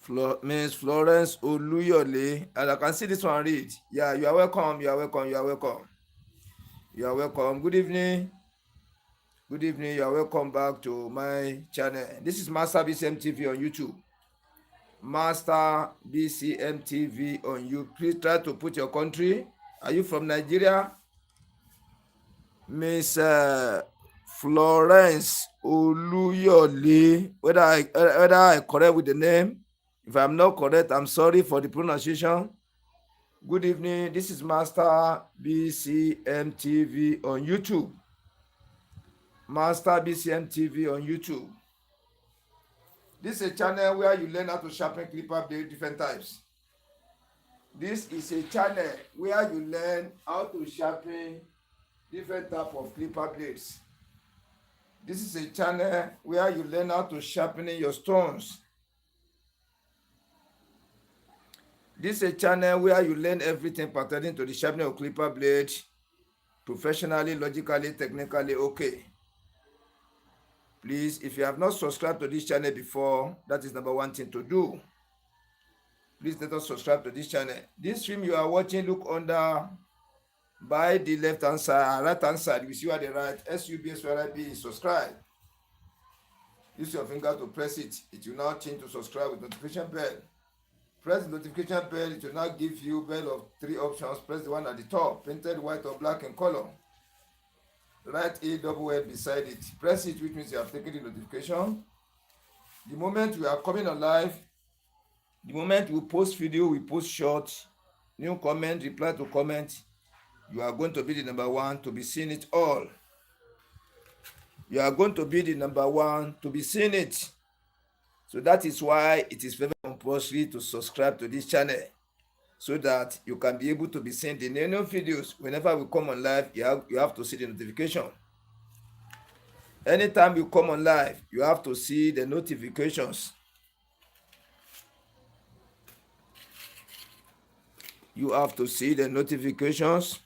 Miss Florence Oluyole, and I can see this one read. Yeah, you are welcome. You are welcome. You are welcome. You are welcome. Good evening. Good evening. You are welcome back to my channel. This is Master BCM TV on YouTube. Master BCM TV on you. Please try to put your country. Are you from Nigeria? Miss Florence Oluyole. Whether I correct with the name. If I'm not correct, I'm sorry for the pronunciation. Good evening. This is Master BCM TV on YouTube. Master BCM TV on YouTube. This is a channel where you learn how to sharpen clipper blade different types. This is a channel where you learn how to sharpen different type of clipper blades. This is a channel where you learn how to sharpen your stones. This is a channel where you learn everything pertaining to the sharpening of clipper blade professionally, logically, technically, okay. Please, if you have not subscribed to this channel before, that is number one thing to do. Please let us subscribe to this channel. This stream you are watching, look under by the left hand side, right hand side. You see where the right SUBSYRIP is subscribe. Use your finger to press it. It will now change to subscribe with notification bell. Press the notification bell. It will now give you bell of 3 options. Press the one at the top, painted white or black in color. Write a double L beside it. Press it, which means you have taken the notification. The moment we are coming on live, the moment we post video, we post short, new comment, reply to comment, you are going to be the number one to be seeing it all. You are going to be the number one to be seeing it. So that is why it is very compulsory to subscribe to this channel, so that you can be able to be seeing the new videos. Whenever we come on live, you have to see the notification. Anytime you come on live, you have to see the notifications. You have to see the notifications.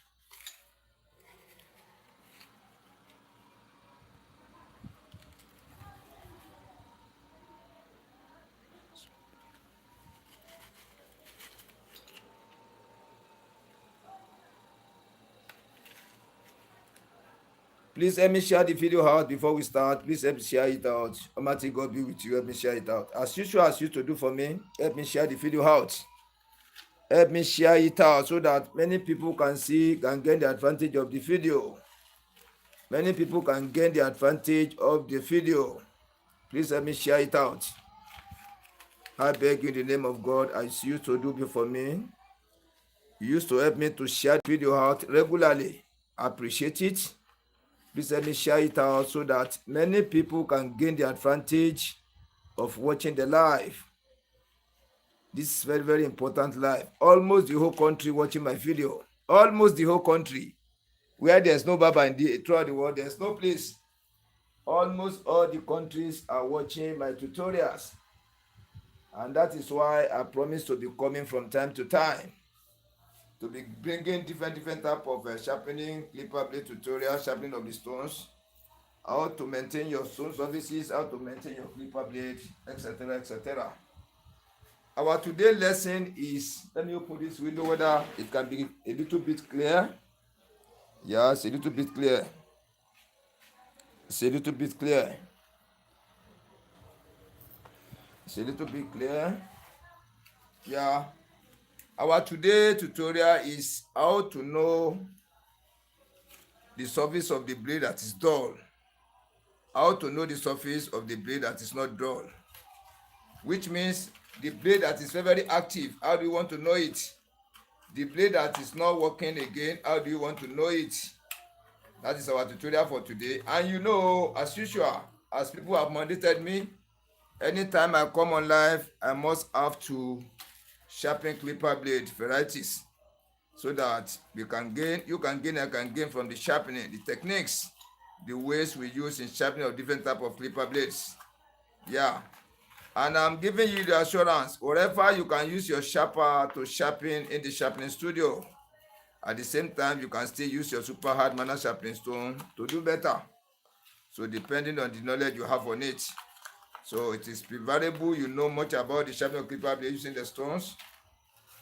Please help me share the video out before we start. Please help me share it out. Almighty God be with you. Help me share it out. As usual, as you to do for me, help me share the video out. Help me share it out so that many people can see, can gain the advantage of the video. Many people can gain the advantage of the video. Please help me share it out. I beg you in the name of God, as you used to do before me. You used to help me to share the video out regularly. I appreciate it. Please let me share it out so that many people can gain the advantage of watching the live. This is very, very important live. Almost the whole country watching my video. Almost the whole country. Where there's no Baba throughout the world, there's no place. Almost all the countries are watching my tutorials. And that is why I promise to be coming from time to time, to be bringing different type of sharpening, clipper blade tutorial, sharpening of the stones, how to maintain your stone surfaces, how to maintain your clipper blade, etc., etc. Our today's lesson is, let me open this window whether it can be a little bit clear. Yes, a little bit clear. It's a little bit clear. It's a little bit clear. Yeah. Our today tutorial is how to know the surface of the blade that is dull. How to know the surface of the blade that is not dull. Which means the blade that is very, very active, how do you want to know it? The blade that is not working again, how do you want to know it? That is our tutorial for today. And you know, as usual, as people have mandated me, anytime I come on live, I must have to sharpen clipper blade varieties, so that we can gain, you can gain, I can gain from the sharpening, the techniques, the ways we use in sharpening of different type of clipper blades. Yeah. And I'm giving you the assurance, wherever you can use your sharper to sharpen in the sharpening studio, at the same time, you can still use your super hard manner sharpening stone to do better. So depending on the knowledge you have on it. So it is preferable you know much about the sharpening of clipper blade using the stones.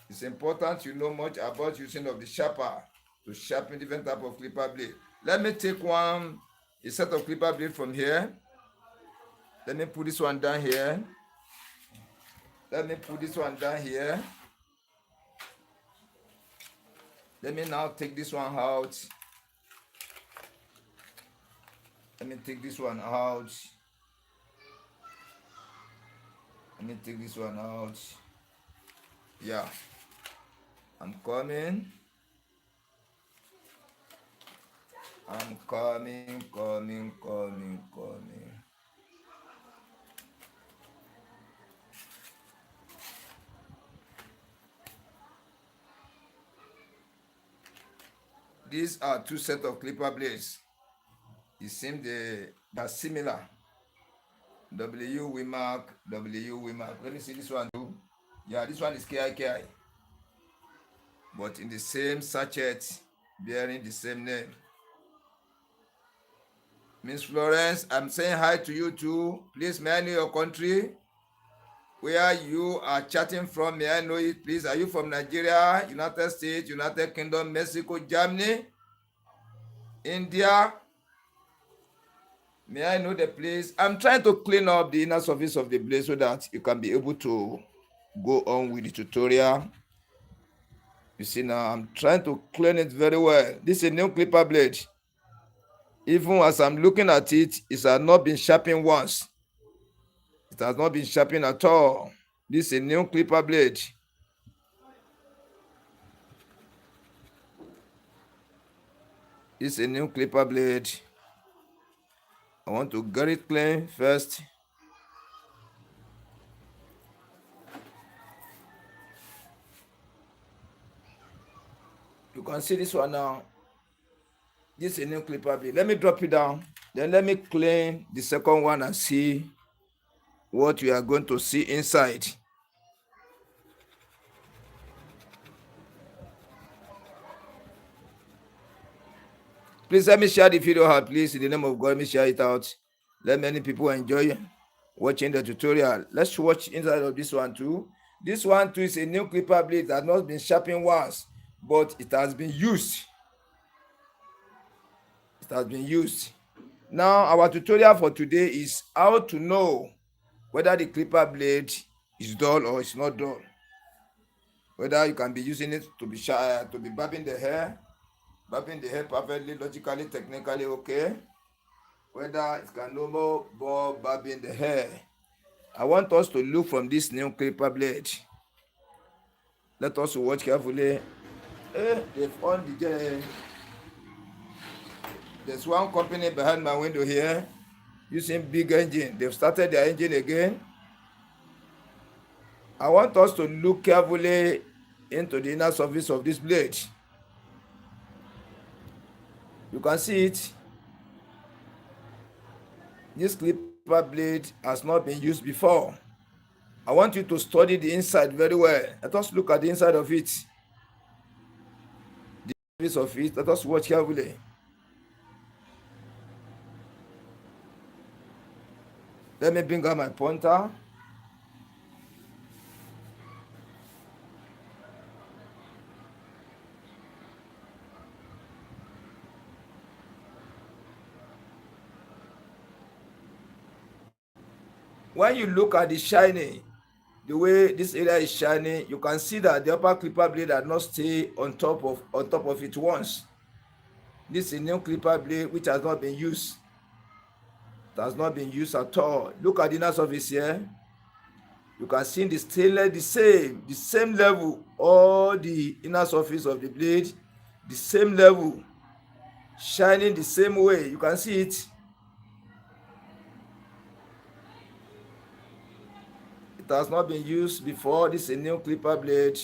It's important you know much about using of the sharper to sharpen different type of clipper blade. Let me take a set of clipper blade from here. Let me put this one down here. Let me put this one down here. Let me now take this one out. Let me take this one out. Let me take this one out. Yeah. I'm coming. I'm coming. These are two sets of clipper blades. It seems they are similar. W Wimark. Let me see this one too. Yeah, this one is KI. But in the same sachet, bearing the same name. Miss Florence, I'm saying hi to you too. Please, may I know your country? Where you are chatting from, may I know it, please? Are you from Nigeria, United States, United Kingdom, Mexico, Germany, India? May I know the place? I'm trying to clean up the inner surface of the blade so that you can be able to go on with the tutorial. You see now, I'm trying to clean it very well. This is a new clipper blade. Even as I'm looking at it, it has not been sharpened once. It has not been sharpened at all. This is a new clipper blade. This is a new clipper blade. I want to get it clean first. You can see this one now. This is a new clipper blade. Let me drop it down. Then let me clean the second one and see what we are going to see inside. Please let me share the video out, please. In the name of God, let me share it out. Let many people enjoy watching the tutorial. Let's watch inside of this one too. This one too is a new clipper blade that has not been sharpened once, but it has been used. It has been used. Now, our tutorial for today is how to know whether the clipper blade is dull or it's not dull. Whether you can be using it to be barbing the hair perfectly, logically, technically, okay. Whether it can no more barbing the hair. I want us to look from this new clipper blade. Let us watch carefully. They've on there's one company behind my window here using big engine. They've started their engine again. I want us to look carefully into the inner surface of this blade. You can see it. This clipper blade has not been used before. I want you to study the inside very well. Let us look at the inside of it. The surface of it. Let us watch carefully. Let me bring out my pointer. When you look at the shining, the way this area is shining, you can see that the upper clipper blade has not stayed on top of it once. This is a new clipper blade which has not been used. It has not been used at all. Look at the inner surface here. You can see the stainless the same level. All the inner surface of the blade, the same level, shining the same way. You can see it. It has not been used before. This is a new clipper blade.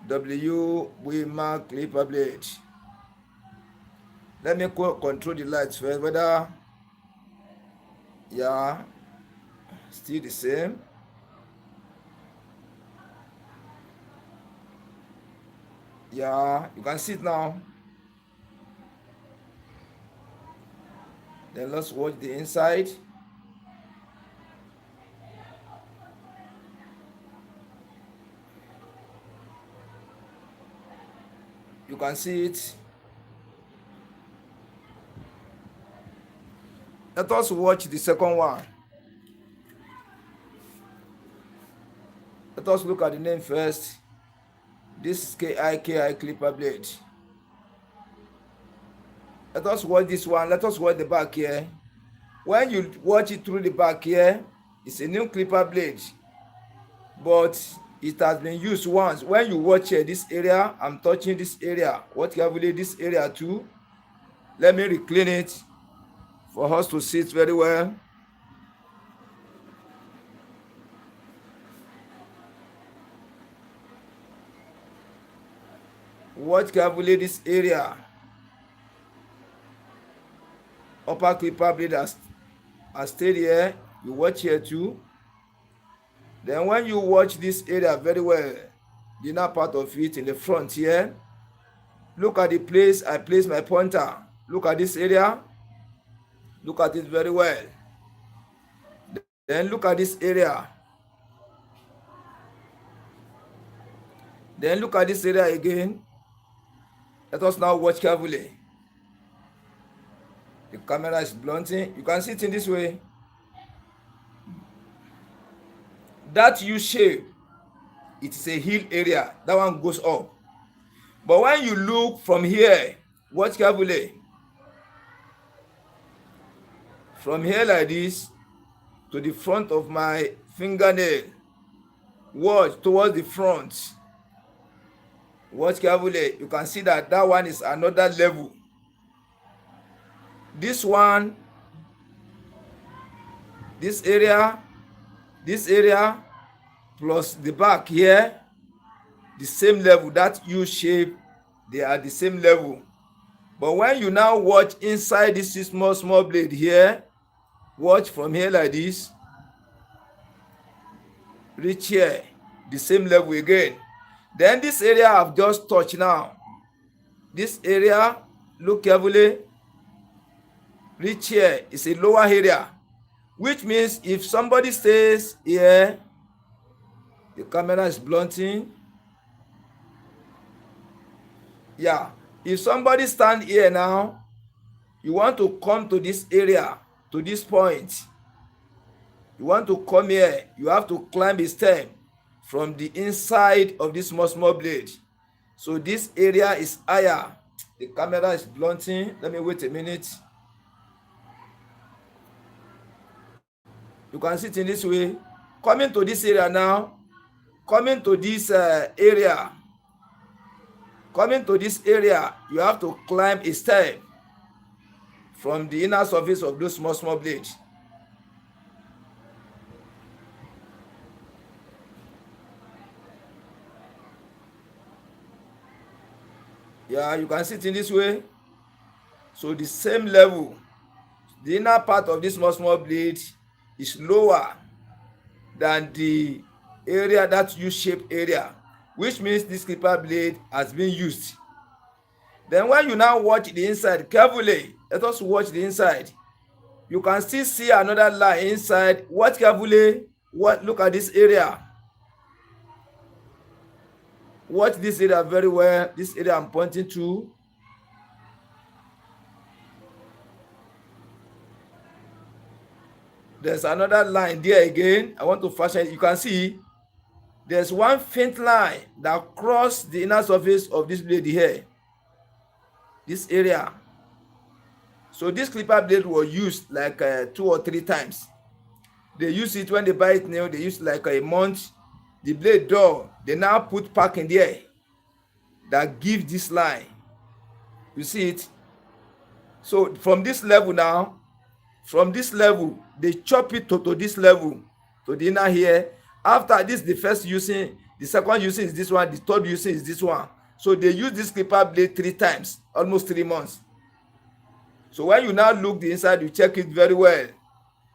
W Wimark clipper blade. Let me control the lights first. Whether, yeah, still the same. Yeah, you can see it now. Then let's watch the inside. You can see it. Let us watch the second one. Let us look at the name first. This is KI clipper blade. Let us watch this one. Let us watch the back here. When you watch it through the back here, it's a new clipper blade, but it has been used once. When you watch here, this area, I'm touching this area. What carefully this area too. Let me reclean it for us to see it very well. Watch carefully this area. Upper clipper blade has stayed here. You watch here too. Then when you watch this area very well, the inner part of it in the front here, look at the place I place my pointer. Look at this area. Look at it very well. Then look at this area. Then look at this area again. Let us now watch carefully. The camera is blunting. You can see it in this way. That U shape, it is a heel area. That one goes up. But when you look from here, watch carefully. From here like this to the front of my fingernail, watch towards the front. Watch carefully. You can see that that one is another level. This one, this area, plus the back here, the same level. That U shape, they are the same level. But when you now watch inside this small blade here, watch from here like this, reach here, the same level again. Then this area I've just touched now. This area, look carefully, reach here is a lower area, which means if somebody stays here, the camera is blunting. Yeah, if somebody stand here now, you want to come to this area, to this point. You want to come here, you have to climb a stem from the inside of this small blade. So this area is higher. The camera is blunting. Let me wait a minute. You can see it in this way. Coming to this area now. Coming to this area. Coming to this area, you have to climb a step from the inner surface of those small blades. Yeah, you can see it in this way. So the same level, the inner part of this small blade is lower than the area, that U-shaped area, which means this clipper blade has been used. Then when you now watch the inside carefully, let us watch the inside. You can still see another line inside. Watch carefully. Look at this area. Watch this area very well. This area I'm pointing to. There's another line there again. I want to fashion it. You can see there's one faint line that crosses the inner surface of this blade here. This area. So this clipper blade was used like 2 or 3 times. They use it when they buy it new. They use like a month. The blade door, they now put pack in there that gives this line. You see it? So from this level now, from this level, they chop it to this level, to the inner here. After this, the first using, the second using is this one, the third using is this one. So they use this clipper blade 3 times, almost 3 months. So when you now look the inside, you check it very well.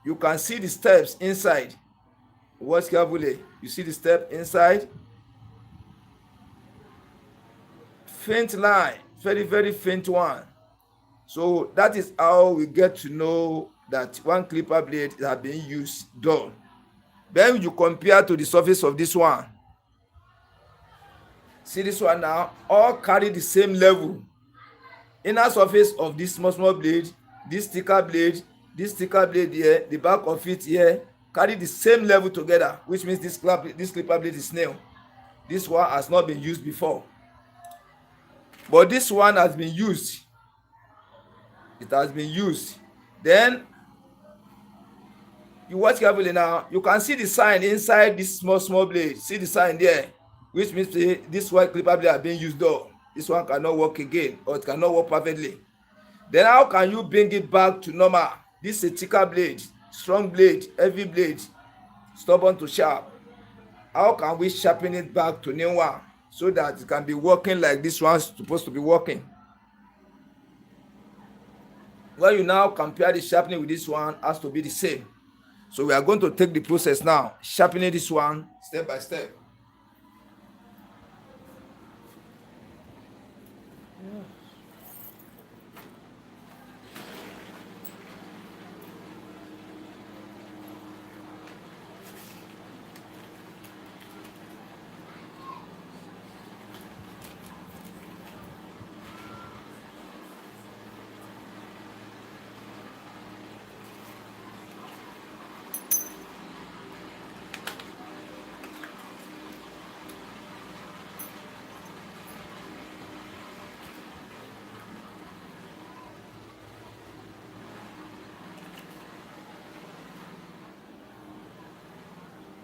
You can see the steps inside. Watch carefully. You see the step inside. Faint line, very faint one. So that is how we get to know that one clipper blade has been used, done. Then you compare to the surface of this one. See this one now, all carry the same level. Inner surface of this small blade, this thicker blade, here, the back of it here, carry the same level together, which means this clipper blade is new. This one has not been used before, but this one has been used. It has been used. Then you watch carefully now, you can see the sign inside this small blade. See the sign there, which means this white clipper blade are being used though. This one cannot work again, or it cannot work perfectly. Then how can you bring it back to normal? This is a thicker blade, strong blade, heavy blade, stubborn to sharp. How can we sharpen it back to new one so that it can be working like this one's supposed to be working? When you now compare the sharpening with this one, has to be the same. So we are going to take the process now, sharpening this one step by step.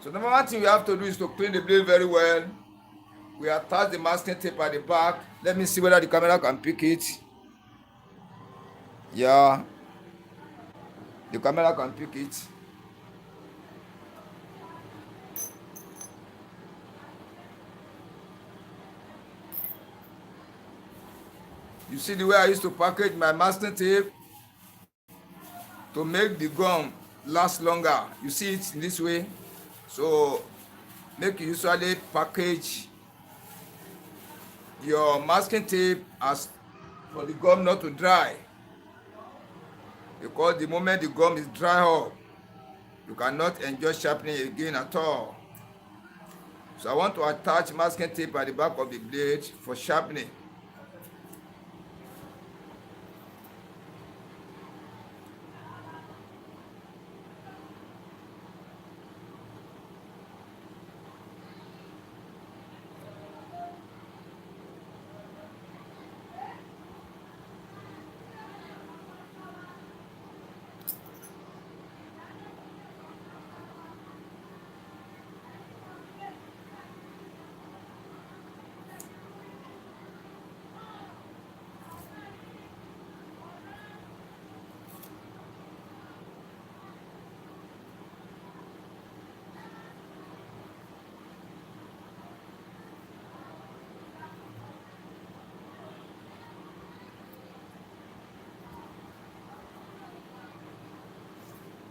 So number one thing we have to do is to clean the blade very well. We attach the masking tape at the back. Let me see whether the camera can pick it. Yeah, the camera can pick it. You see the way I used to package my masking tape to make the gum last longer. You see it in this way. So make you usually package your masking tape as for the gum not to dry, because the moment the gum is dry up, you cannot enjoy sharpening again at all. So I want to attach masking tape at the back of the blade for sharpening.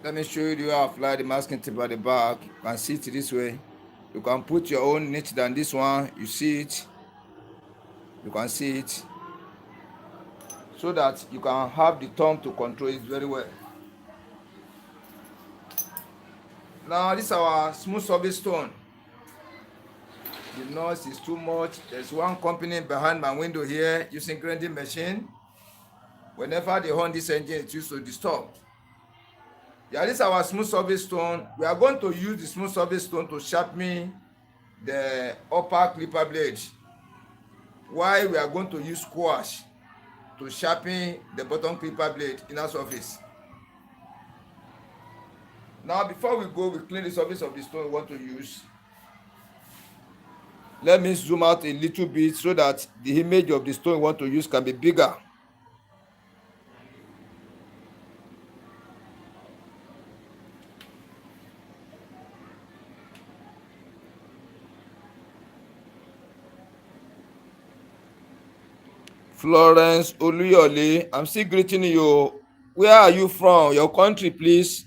Let me show you how to apply the masking tape at the back. You can see it this way. You can put your own niche than this one. You see it. You can see it. So that you can have the thumb to control it very well. Now this is our smooth surface stone. The noise is too much. There's one company behind my window here using grinding machine. Whenever they horn this engine, it used to disturb. Yeah, this is our smooth surface stone. We are going to use the smooth surface stone to sharpen the upper clipper blade, while we are going to use squash to sharpen the bottom clipper blade inner surface. Now before we go, we clean the surface of the stone we want to use. Let me zoom out a little bit so that the image of the stone we want to use can be bigger. Florence Oluyole, I'm still greeting you. Where are you from? Your country, please.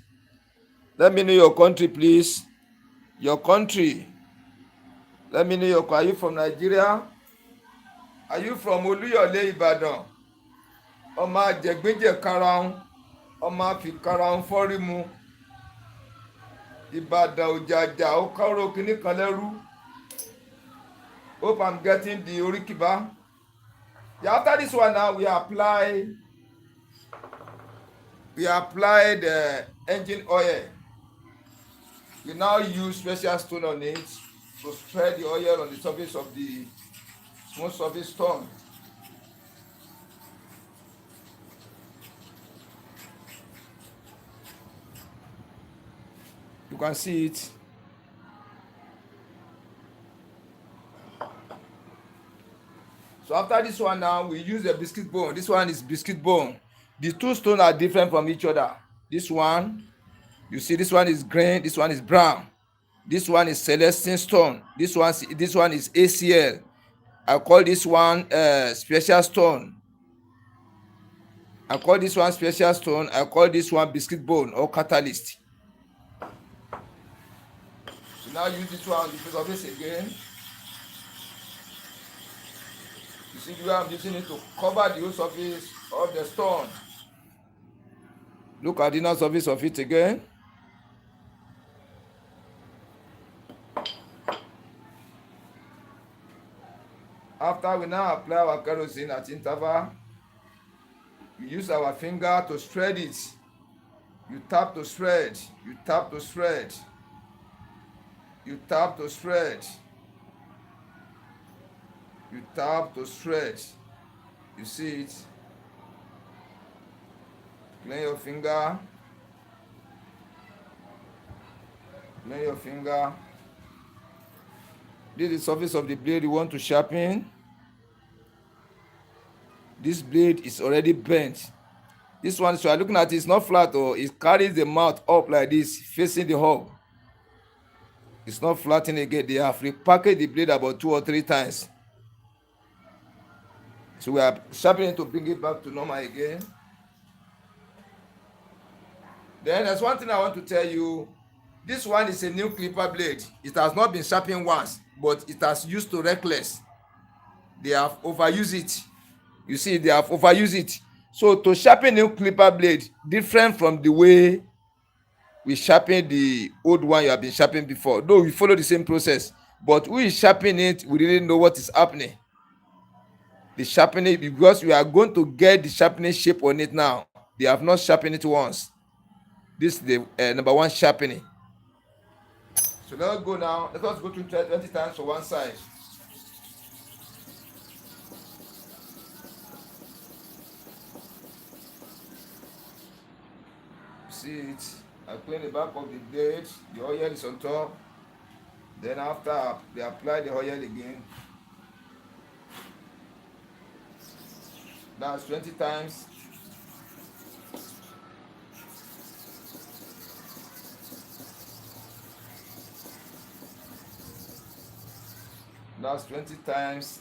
Let me know your country, please. Your country. Let me know your country. Are you from Nigeria? Are you from Oluyole, Ibadan? Ọmọ àjẹgbẹ́jẹ karahun, ọmọ àfi karahun fọ́rímù. Ìbàdàn òjàjà ó kọ́rọ̀ kìíní kan lẹ́rú. Hope I'm getting the orikiba. Yeah, after this one now, we apply the engine oil. We now use special stone on it to spread the oil on the surface of the smooth surface stone. You can see it. So after this one now, we use the biscuit bone. This one is biscuit bone. The two stones are different from each other. This one, you see, this one is green, this one is brown. This one is celestine stone. This one is ACL. I call this one special stone. I call this one special stone. I call this one biscuit bone or catalyst. So now use this one on the face of this again. You see the way I'm using it to cover the whole surface of the stone. Look at the inner surface of it again. After we now apply our kerosene at interval, we use our finger to spread it. You tap to spread. You tap to spread. You tap to spread. You tap to spread. You see it? Clean your finger. Clean your finger. This is the surface of the blade you want to sharpen. This blade is already bent. This one, so I'm looking at it, it's not flat, or it carries the mouth up like this, facing the hub. It's not flattening again. They have repackaged the blade about 2 or 3 times. So we are sharpening to bring it back to normal again. Then there's one thing I want to tell you. This one is a new clipper blade. It has not been sharpened once, but it has used to reckless. They have overused it. You see, they have overused it. So to sharpen new clipper blade, different from the way we sharpen the old one you have been sharpening before. Though we follow the same process, but we sharpen it, we didn't know what is happening. The sharpening, because we are going to get the sharpening shape on it now. They have not sharpened it once. This is the number one sharpening. So let's go now. Let us go to 20 times for one side. See it? I clean the back of the blade. The oil is on top. Then after they apply the oil again. That's 20 times. That's 20 times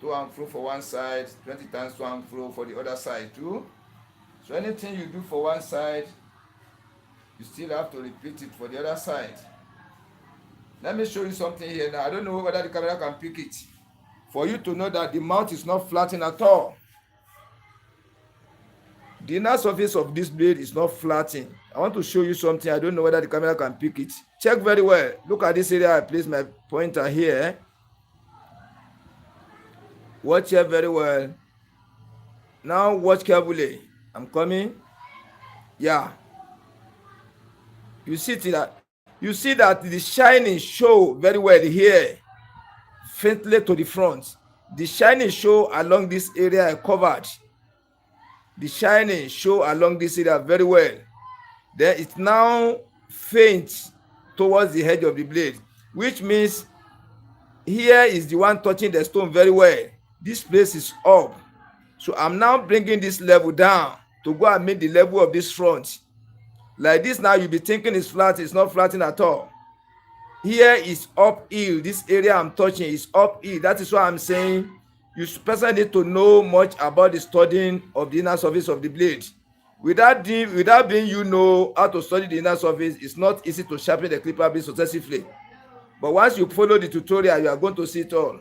to and fro for one side, 20 times to and fro for the other side too. So anything you do for one side, you still have to repeat it for the other side. Let me show you something here now. I don't know whether the camera can pick it. For you to know that the mouth is not flattened at all. The inner surface of this blade is not flattened. I want to show you something. I don't know whether the camera can pick it. Check very well. Look at this area. I place my pointer here. Watch here very well. Now watch carefully. I'm coming. Yeah. You see that the shining show very well here, faintly to the front. The shining show along this area I covered. The shining show along this area very well. Then it now faint towards the edge of the blade, which means here is the one touching the stone very well. This place is up. So I'm now bringing this level down to go and meet the level of this front. Like this now, you'll be thinking it's flat. It's not flattening at all. Here is uphill. This area I'm touching is uphill. That is why I'm saying you personally need to know much about the studying of the inner surface of the blade. Without being you know how to study the inner surface, it's not easy to sharpen the clipper blade successively. But once you follow the tutorial, you are going to see it all.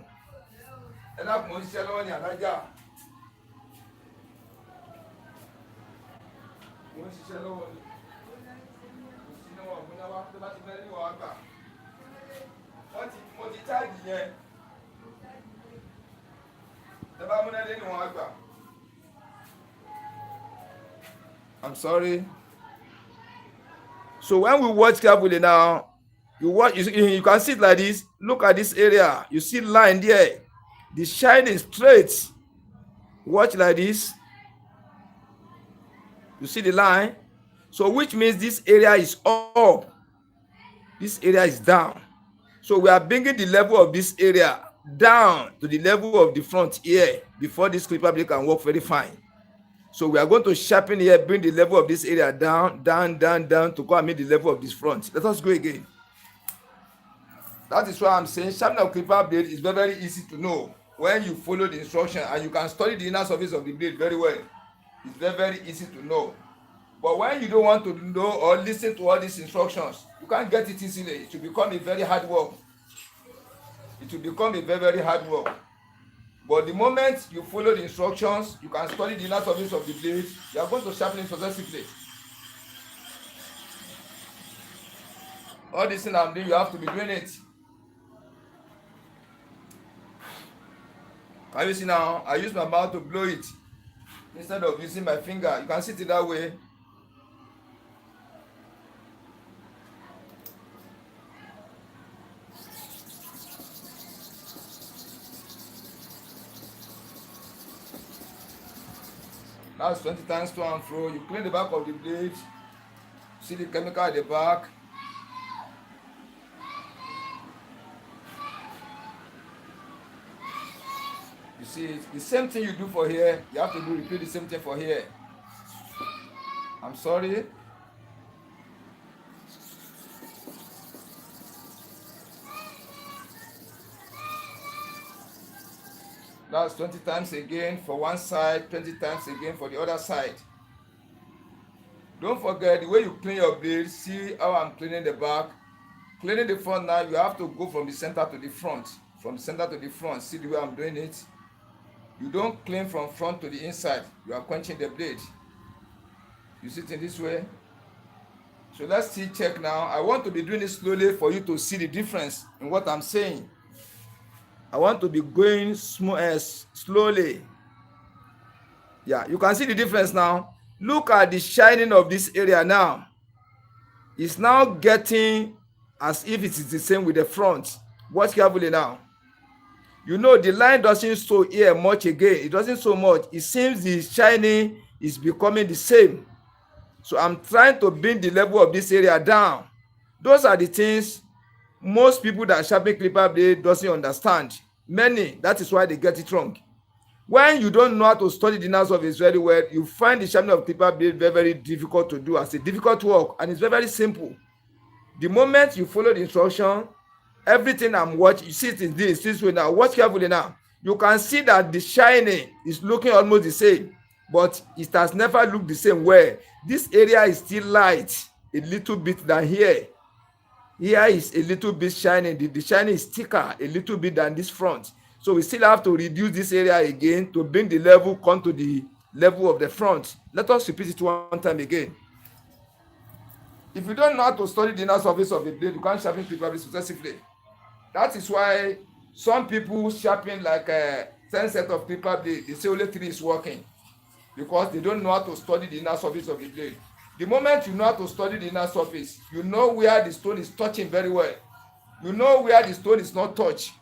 I'm sorry. So when we watch carefully now, you can see it like this. Look at this area. You see line there. The shine is straight. Watch like this. You see the line? So which means this area is up. This area is down. So we are bringing the level of this area down to the level of the front here before this clipper blade can work very fine. So we are going to sharpen here, bring the level of this area down, down, down, down to go and meet the level of this front. Let us go again. That is why I'm saying sharpening of clipper blade is very, very easy to know when you follow the instruction, and you can study the inner surface of the blade very well. It's very, very easy to know. But when you don't want to know or listen to all these instructions, you can't get it easily. It will become a very hard work. It will become a very, very hard work. But the moment you follow the instructions, you can study the inner surface of the blade, you are going to sharpen it successively. All this thing I'm doing, you have to be doing it. Can you see now? I use my mouth to blow it instead of using my finger. You can see it that way. That's 20 times to and fro. You clean the back of the blade. See the chemical at the back. You see it. The same thing you do for here, you have to repeat the same thing for here. I'm sorry. That's 20 times again for one side, 20 times again for the other side. Don't forget the way you clean your blade. See how I'm cleaning the back. Cleaning the front now, you have to go from the center to the front. From the center to the front. See the way I'm doing it? You don't clean from front to the inside. You are quenching the blade. You see it in this way? So let's see, check now. I want to be doing it slowly for you to see the difference in what I'm saying. I want to be going slowly. Yeah, you can see the difference now. Look at the shining of this area now. It's now getting as if it is the same with the front. Watch carefully now. You know the line doesn't show here much again. It doesn't show much. It seems the shining is becoming the same. So I'm trying to bring the level of this area down. Those are the things most people that sharpen clipper blade doesn't understand. Many, that is why they get it wrong. When you don't know how to study the inner surface very well, you find the sharpening of clipper blade very, very difficult to do as a difficult work, and it's very, very simple. The moment you follow the instruction, everything I'm watching, you see it in this way now. Watch carefully now. You can see that the shining is looking almost the same, but it has never looked the same way. This area is still light a little bit than here. Here is a little bit shining. The shining is thicker a little bit than this front. So we still have to reduce this area again to bring the level come to the level of the front. Let us repeat it one time again. If you don't know how to study the inner surface of the blade, you can't sharpen clipper blade successively. That is why some people sharpen like 10 sets of clipper blade. They say only 3 is working because they don't know how to study the inner surface of the blade. The moment you know how to study the inner surface, you know where the stone is touching very well. You know where the stone is not touched.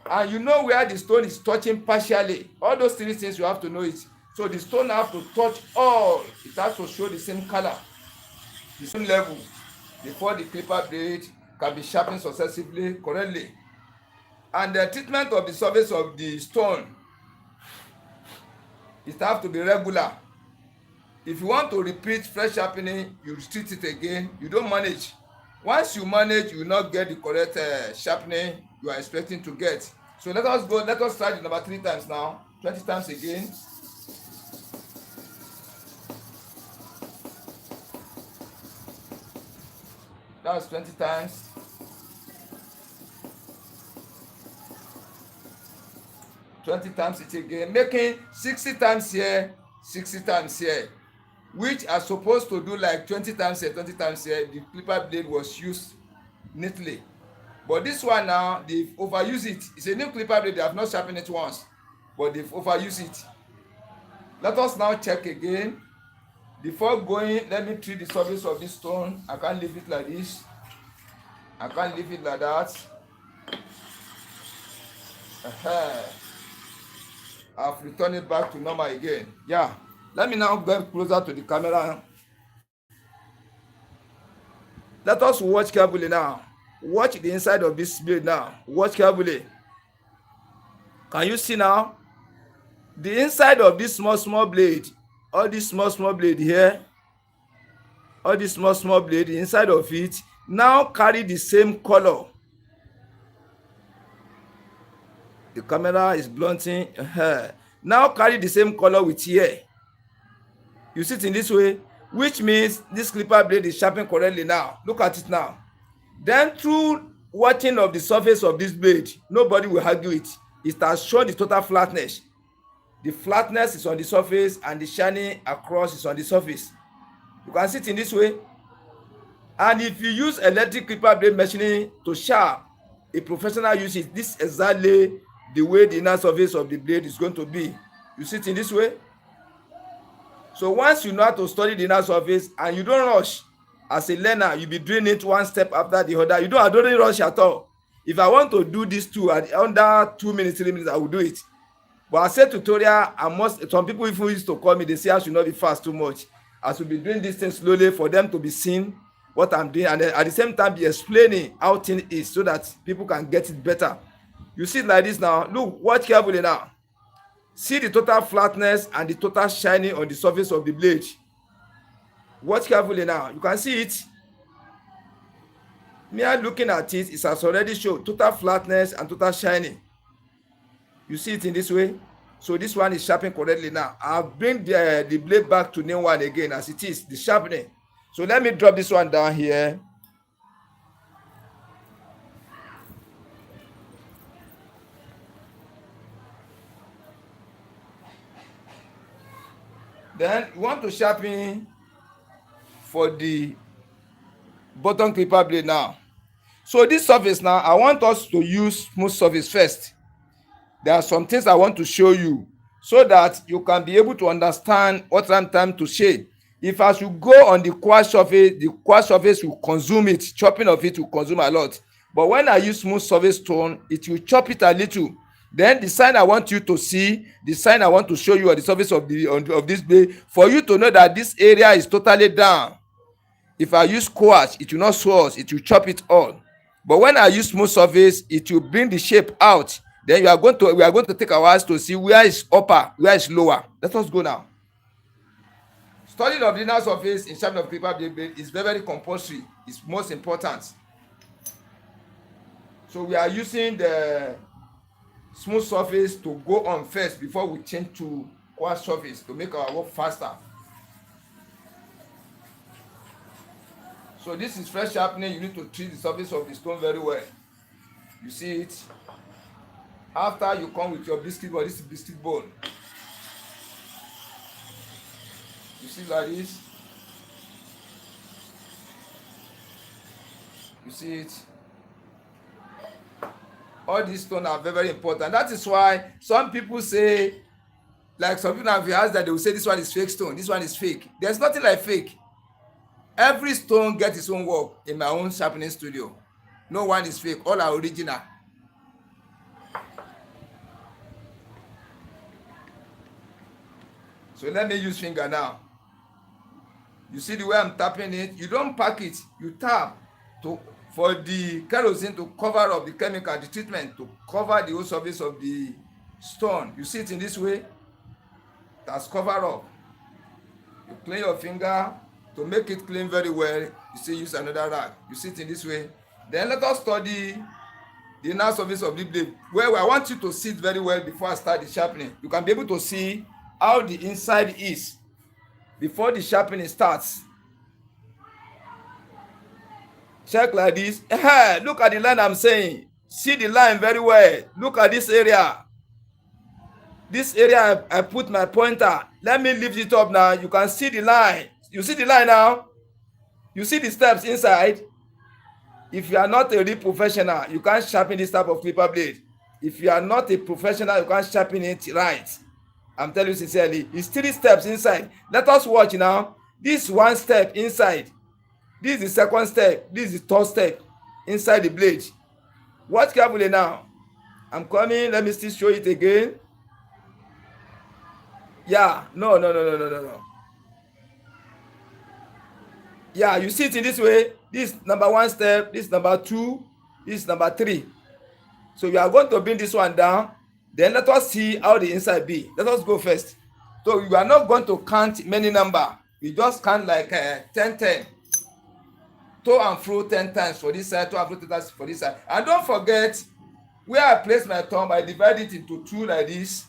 And you know where the stone is touching partially. All those 3 things you have to know it. So the stone have to touch all. It has to show the same color, the same level, before the clipper blade can be sharpened successively, correctly. And the treatment of the surface of the stone, it have to be regular. If you want to repeat fresh sharpening, you treat it again. You don't manage. Once you manage, you will not get the correct sharpening you are expecting to get. So let us go. Let us try the number 3 times now. 20 times again. That's 20 times. 20 times it again. Making 60 times here, 60 times here, which are supposed to do like 20 times here, 20 times here. The clipper blade was used neatly. But this one now, they've overused it. It's a new clipper blade. They have not sharpened it once. but they've overused it. Let us now check again. Before going, let me treat the surface of this stone. I can't leave it like this. I can't leave it like that. I've returned it back to normal again. Yeah. Let me now get closer to the camera. Let us watch carefully now. Watch the inside of this blade now. Watch carefully. Can you see now? The inside of this small blade, all this small blade here, all this small blade, the inside of it now carry the same color. The camera is blunting. Now carry the same color with here. You see it in this way, which means this clipper blade is sharpened correctly now. Look at it now. Then through watching of the surface of this blade, nobody will argue it. It has shown the total flatness. The flatness is on the surface and the shining across is on the surface. You can see it in this way. And if you use electric clipper blade machining to sharp, a professional uses this exactly the way the inner surface of the blade is going to be. You see it in this way. So once you know how to study the inner surface and you don't rush, as a learner, you'll be doing it one step after the other. I don't rush at all. If I want to do this two at under 2 minutes, 3 minutes, I will do it. But I say tutorial, some people even used to call me, they say I should not be fast too much. I should be doing this thing slowly for them to be seen what I'm doing, and then at the same time be explaining how thing is so that people can get it better. You see it like this now. Look, watch carefully now. See the total flatness and the total shining on the surface of the blade. Watch carefully now. You can see it. Me looking at it, it has already shown total flatness and total shining. You see it in this way. So this one is sharpened correctly now. I'll bring the blade back to new one again as it is, the sharpening. So let me drop this one down here. Then you want to sharpen for the bottom clipper blade now. So this surface now, I want us to use smooth surface first. There are some things I want to show you so that you can be able to understand what I'm trying to say. If as you go on the quartz surface will consume it. Chopping of it will consume a lot. But when I use smooth surface stone, it will chop it a little. Then the sign I want you to see, the sign I want to show you on the surface of this blade, for you to know that this area is totally down. If I use quartz, it will not source, it will chop it all. But when I use smooth surface, it will bring the shape out. Then we are going to take our eyes to see where is upper, where is lower. Let us go now. Studying of the inner surface in sharpening of clipper blade is very, very compulsory. It's most important. So we are using the smooth surface to go on first before we change to quartz surface to make our work faster. So this is fresh sharpening. You need to treat the surface of the stone very well. You see it. After you come with your biscuit board, this is biscuit board. You see like this. You see it. All these stones are very, very important. That is why some people say, like some people have asked that they will say this one is fake stone, this one is fake. There's nothing like fake. Every stone gets its own work in my own sharpening studio. No one is fake. All are original. So let me use finger now. You see the way I'm tapping it? You don't pack it. You tap for the kerosene to cover up the chemical, the treatment, to cover the whole surface of the stone. You see it in this way? That's covered up. You clean your finger. To make it clean very well, you see, use another rag. You see it in this way. Then let us study the inner surface of the blade. Well, I want you to see it very well before I start the sharpening. You can be able to see how the inside is before the sharpening starts. Check like this. Look at the line I'm saying. See the line very well. Look at this area. This area I put my pointer. Let me lift it up now. You can see the line. You see the line now? You see the steps inside? If you are not a real professional, you can't sharpen this type of clipper blade. if you are not a professional, you can't sharpen it right. I'm telling you sincerely, it's 3 steps inside. Let us watch now. This 1 step inside. This is the 2nd step. This is the 3rd step inside the blade. Watch carefully now. I'm coming. Let me still show it again. Yeah, no. Yeah, you see it in this way. This number 1 step, this number 2, this number 3. So you are going to bring this one down. Then let us see how the inside be. Let us go first. So you are not going to count many number. You just count like 10. To and fro 10 times for this side, to and fro 10 times for this side. And don't forget, where I place my thumb, I divide it into 2 like this.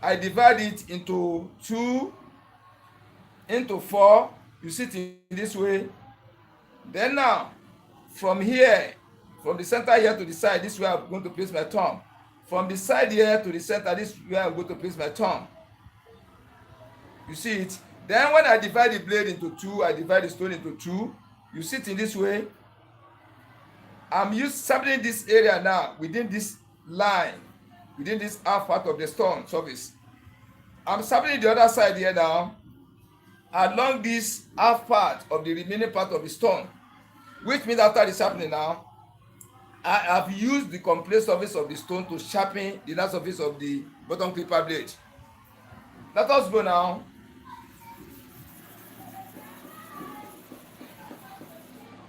I divide it into 2, into 4. You see it in this way. Then now, from here, from the center here to the side, this is where I'm going to place my thumb. From the side here to the center, this is where I'm going to place my thumb. You see it? Then when I divide the blade into 2, I divide the stone into 2. You see it in this way. I'm sampling this area now within this line, within this half part of the stone surface. I'm sampling the other side here now, along this half part of the remaining part of the stone, which means after the sharpening now, I have used the complete surface of the stone to sharpen the inner surface of the bottom clipper blade. Let us go now.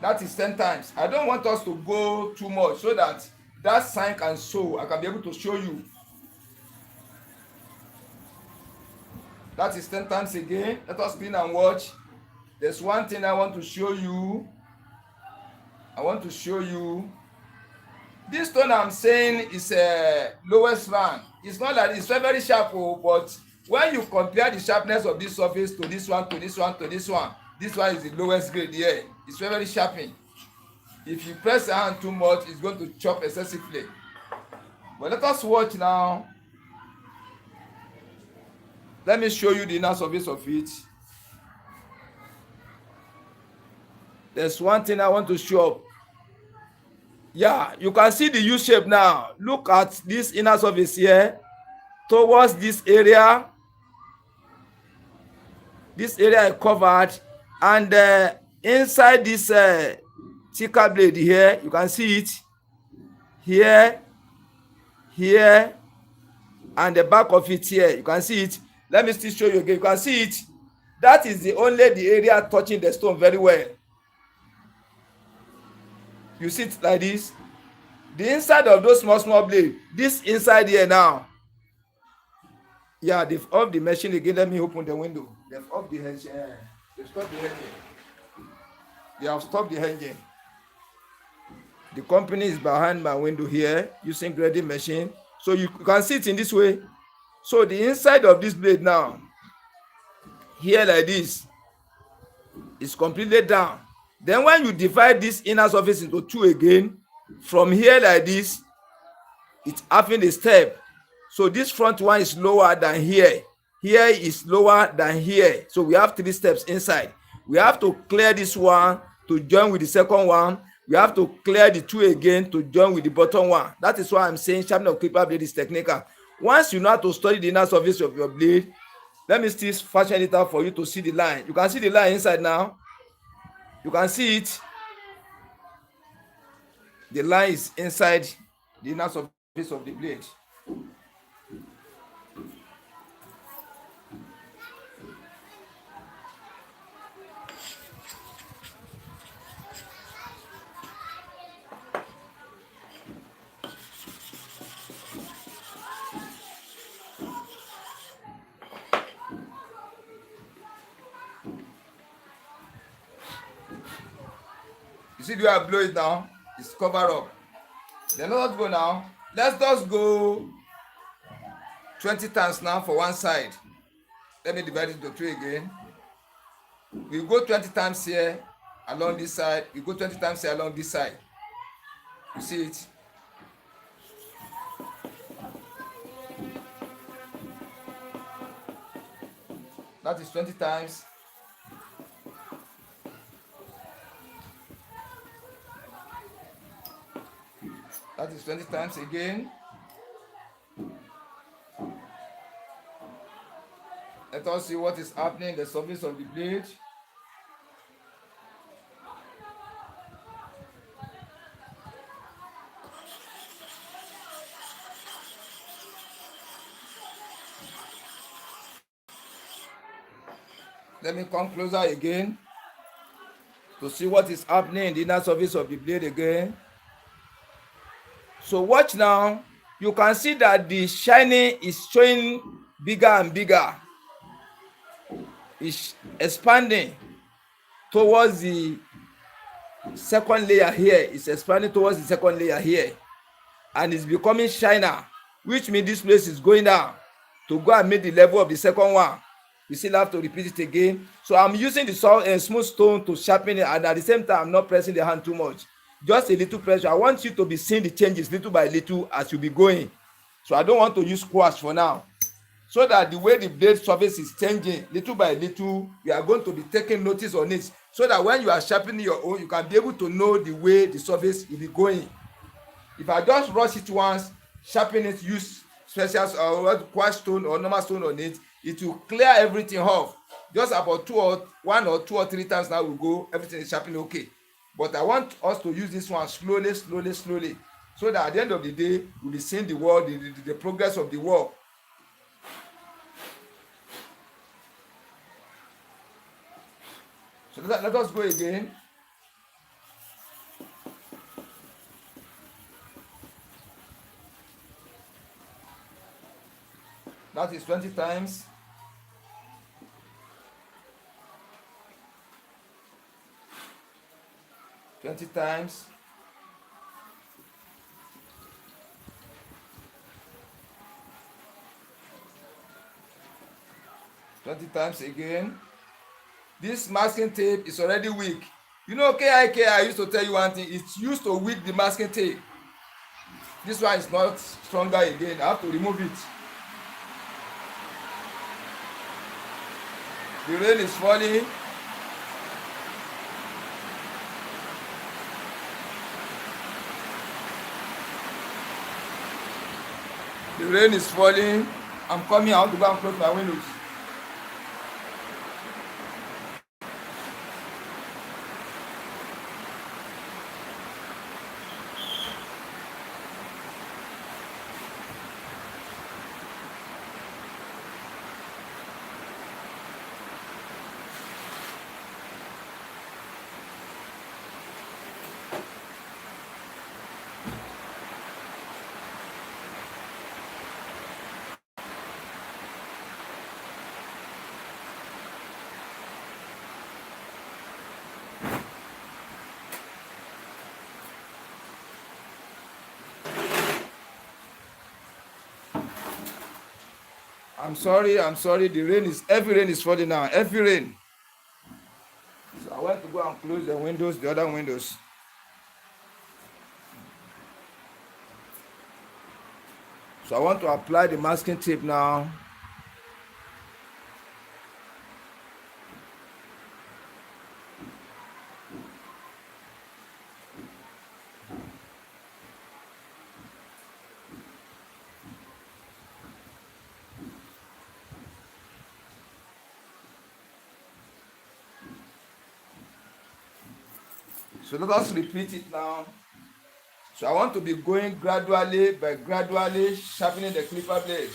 That is 10 times. I don't want us to go too much so that sign can show. I can be able to show you. That is 10 times again. Let us clean and watch. There's one thing I want to show you. This stone I'm saying is a lowest rank. It's not that it's very sharp, but when you compare the sharpness of this surface to this one, this one is the lowest grade here. It's very sharpened. If you press the hand too much, it's going to chop excessively. But let us watch now. Let me show you the inner surface of it. There's one thing I want to show. Yeah, you can see the U shape now. Look at this inner surface here. Towards this area. This area is covered. And inside this thicker blade here, you can see it. Here. And the back of it here. You can see it. Let me still show you again. You can see it. That is the area touching the stone very well. You see it like this. The inside of those small blades. This inside here now. Yeah, they've off the machine again. Let me open the window. They've off the engine. They've stopped the engine. They have stopped the engine. The company is behind my window here using grading machine. So you can see it in this way. So the inside of this blade now, here like this, is completely down. Then when you divide this inner surface into 2 again, from here like this, it's having a step. So this front one is lower than here. Here is lower than here. So we have 3 steps inside. We have to clear this one to join with the second one. We have to clear the 2 again to join with the bottom one. That is why I'm saying sharpening of clipper blade is technical. Once you know how to study the inner surface of your blade, let me still fashion it out for you to see the line. You can see the line inside now. You can see it. The line is inside the inner surface of the blade. You see the way I blow it now? It's covered up. Then let's go now. Let's just go 20 times now for one side. Let me divide it into 3 again. We go 20 times here along this side. We go 20 times here along this side. You see it? That is 20 times. is 20 times again. Let us see what is happening in the surface of the blade. Let me come closer again to see what is happening in the inner surface of the blade again. So watch now. You can see that the shining is showing bigger and bigger. It's expanding towards the second layer here. It's expanding towards the second layer here. And it's becoming shiner, which means this place is going down to go and meet the level of the second one. You still have to repeat it again. So I'm using the smooth stone to sharpen it, and at the same time I'm not pressing the hand too much, just a little pressure. I want you to be seeing the changes little by little as you be going. So I don't want to use squash for now, so that the way the blade surface is changing little by little, you are going to be taking notice on it, so that when you are sharpening your own, you can be able to know the way the surface will be going. If I just rush it once, sharpen it, use special quartz stone or normal stone on it, it will clear everything off. Just about 1 or 2 or 3 times now will go, everything is sharpening okay. But I want us to use this one slowly, so that at the end of the day, we'll be seeing the work, the progress of the work. So let us go again. That is 20 times. Twenty times. Again. This masking tape is already weak. You know, KIK, I used to tell you one thing. It's used to weak the masking tape. This one is not stronger again. I have to remove it. The rain is falling. The rain is falling. I'm coming out to go and close my windows. I'm sorry. The rain is, heavy rain is falling now. Heavy rain. So I went to go and close the windows, the other windows. So I want to apply the masking tape now. So let us repeat it now. So I want to be going gradually sharpening the clipper blade.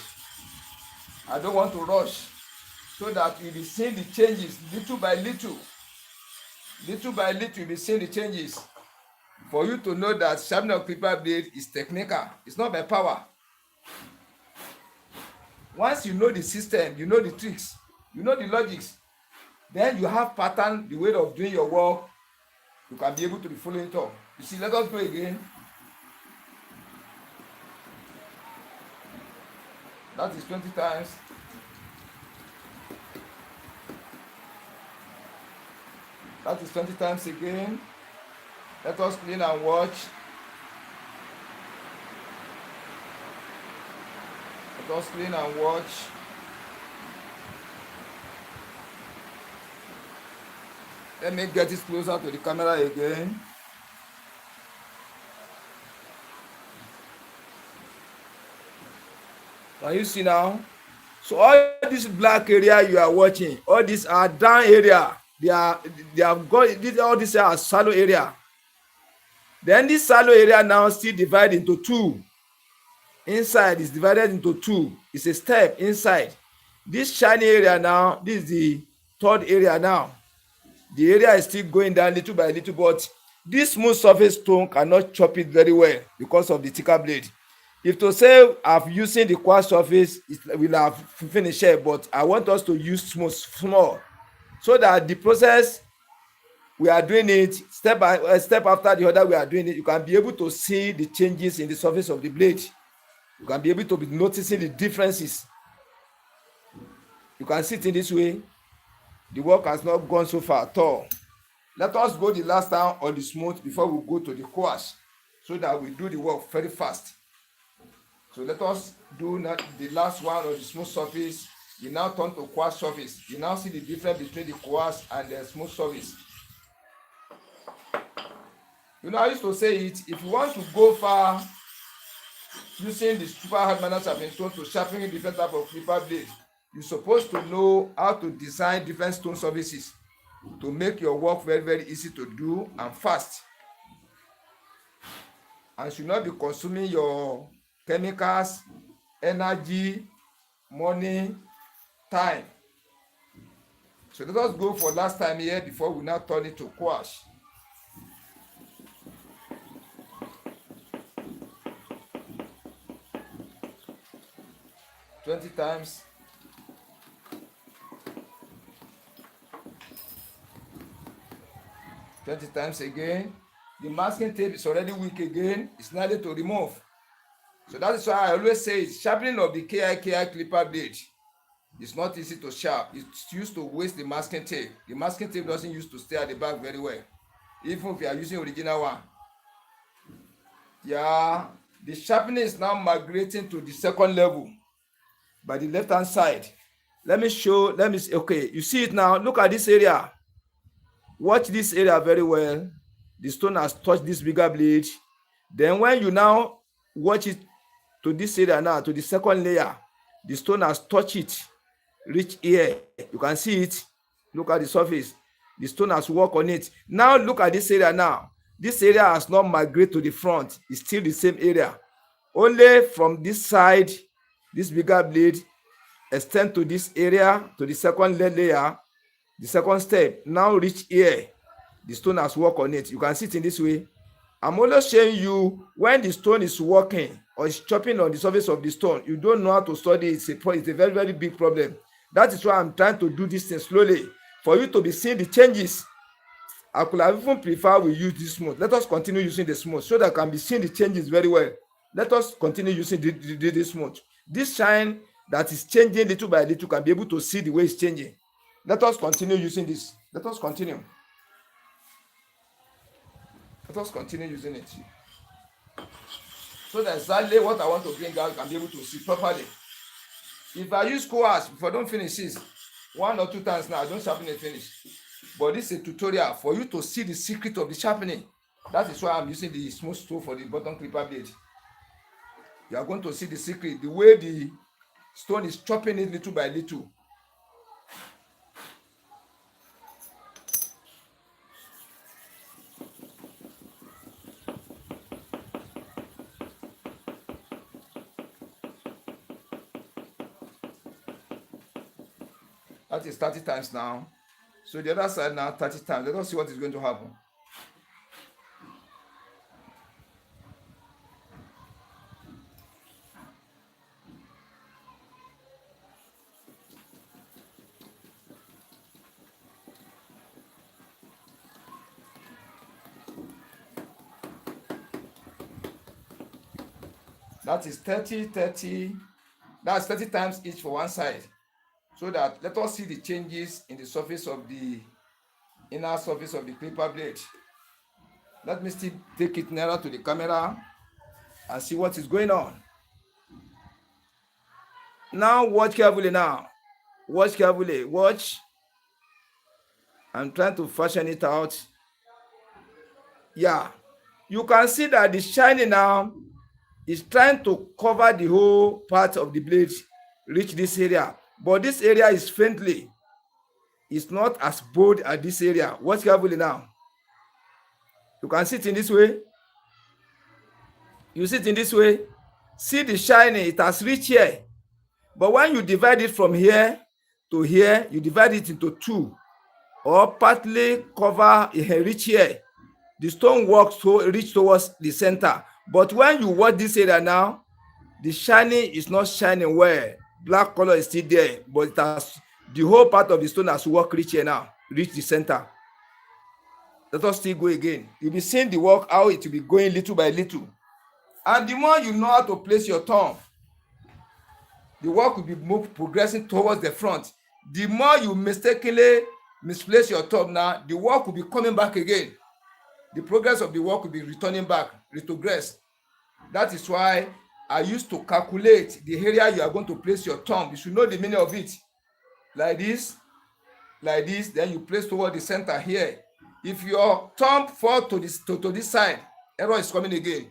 I don't want to rush, so that you'll be seeing the changes little by little. Little by little, you'll be seeing the changes. For you to know that sharpening of clipper blade is technical. It's not by power. Once you know the system, you know the tricks, you know the logics, then you have pattern, the way of doing your work. You can be able to be following it up. You see, let us go again. That is 20 times. That is 20 times again. Let us clean and watch. Let us clean and watch. Let me get it closer to the camera again. Can you see now? So all this black area you are watching, all these are down area. They have got this, all these are shallow area. Then this shallow area now still divide into two. Inside is divided into two. It's a step inside. This shiny area now, this is the third area now. The area is still going down little by little, but this smooth surface stone cannot chop it very well because of the thicker blade. If to say I'm using the quartz surface, it will have finished here, but I want us to use small, so that the process we are doing it step by step after the other we are doing it, you can be able to see the changes in the surface of the blade. You can be able to be noticing the differences. You can see it in this way. The work has not gone so far at all. Let us go the last time on the smooth before we go to the quartz, so that we do the work very fast. So let us do not the last one on the smooth surface. You now turn to quartz surface. You now see the difference between the quartz and the smooth surface. You know, I used to say it, if you want to go far using the super hard manner sharpening stone to sharpen different type of clipper blade, you're supposed to know how to design different stone surfaces to make your work very, very easy to do and fast, and should not be consuming your chemicals, energy, money, time. So let us go for last time here before we now turn it to quartz. Twenty times. 20 times again. The masking tape is already weak again. It's needed to remove. So that is why I always say sharpening of the KI clipper blade is not easy to sharp. It's used to waste the masking tape. The masking tape doesn't used to stay at the back very well, even if you are using original one. Yeah, the sharpening is now migrating to the second level by the left hand side. Let me see. Okay, you see it now. Look at this area. Watch this area very well. The stone has touched this bigger blade. Then when you now watch it to this area now, to the second layer, the stone has touched it, reach here. You can see it. Look at the surface. The stone has worked on it. Now look at this area now. This area has not migrated to the front. It's still the same area. Only from this side, this bigger blade extend to this area, to the second layer, the second step. Now reach here. The stone has worked on it. You can see it in this way. I'm always showing you when the stone is working or is chopping on the surface of the stone, you don't know how to study it. It's a very, very big problem. That is why I'm trying to do this thing slowly for you to be seeing the changes. I could have even prefer we use this smooth. Let us continue using the smooth so that I can be seeing the changes very well. Let us continue using this smooth. This shine that is changing little by little, can be able to see the way it's changing. Let us continue using this. Let us continue. Let us continue using it. So that's exactly what I want to bring out, can be able to see properly. If I use quartz, if I don't finish this 1 or 2 times now, I don't sharpen it finish. But this is a tutorial for you to see the secret of the sharpening. That is why I'm using the smooth tool for the bottom clipper blade. You are going to see the secret, the way the stone is chopping it little by little. That is 30 times now. So the other side now 30 times. Let us see what is going to happen. That is 30. That's 30 times each for one side. So that let us see the changes in the surface of the inner surface of the clipper blade. Let me still take it nearer to the camera and see what is going on. Now watch carefully now. Watch carefully. Watch. I'm trying to fashion it out. Yeah. You can see that the shining now It's trying to cover the whole part of the blade, reach this area, but this area is faintly. It's not as bold as this area. Watch carefully now. You can see it in this way. You see it in this way. See the shining, it has reached here. But when you divide it from here to here, you divide it into two, or partly cover reach here. The stone works to reach towards the center. But when you watch this area now, the shining is not shining well. Black color is still there, but it has, the whole part of the stone has work reach here now, reach the center. Let us still go again. You'll be seeing the work, how it will be going little by little. And the more you know how to place your thumb, the work will be progressing towards the front. The more you mistakenly misplace your thumb now, the work will be coming back again. The progress of the work will be returning back, retrogress. That is why I used to calculate the area you are going to place your thumb. You should know the meaning of it. Like this, then you place toward the center here. If your thumb falls to this side, error is coming again.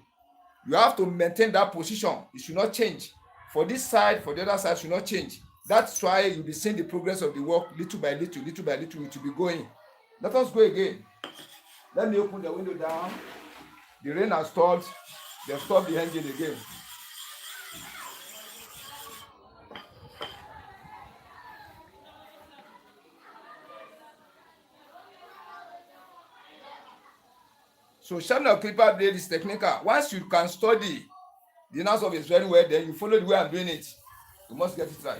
You have to maintain that position. It should not change. For this side, for the other side, should not change. That's why you'll be seeing the progress of the work little by little, it will be going. Let us go again. Let me open the window down. The rain has stopped. They've stopped the engine again. So sharpening of clipper blade is technical. Once you can study the inner surface very well, then you follow the way I'm doing it. You must get it right.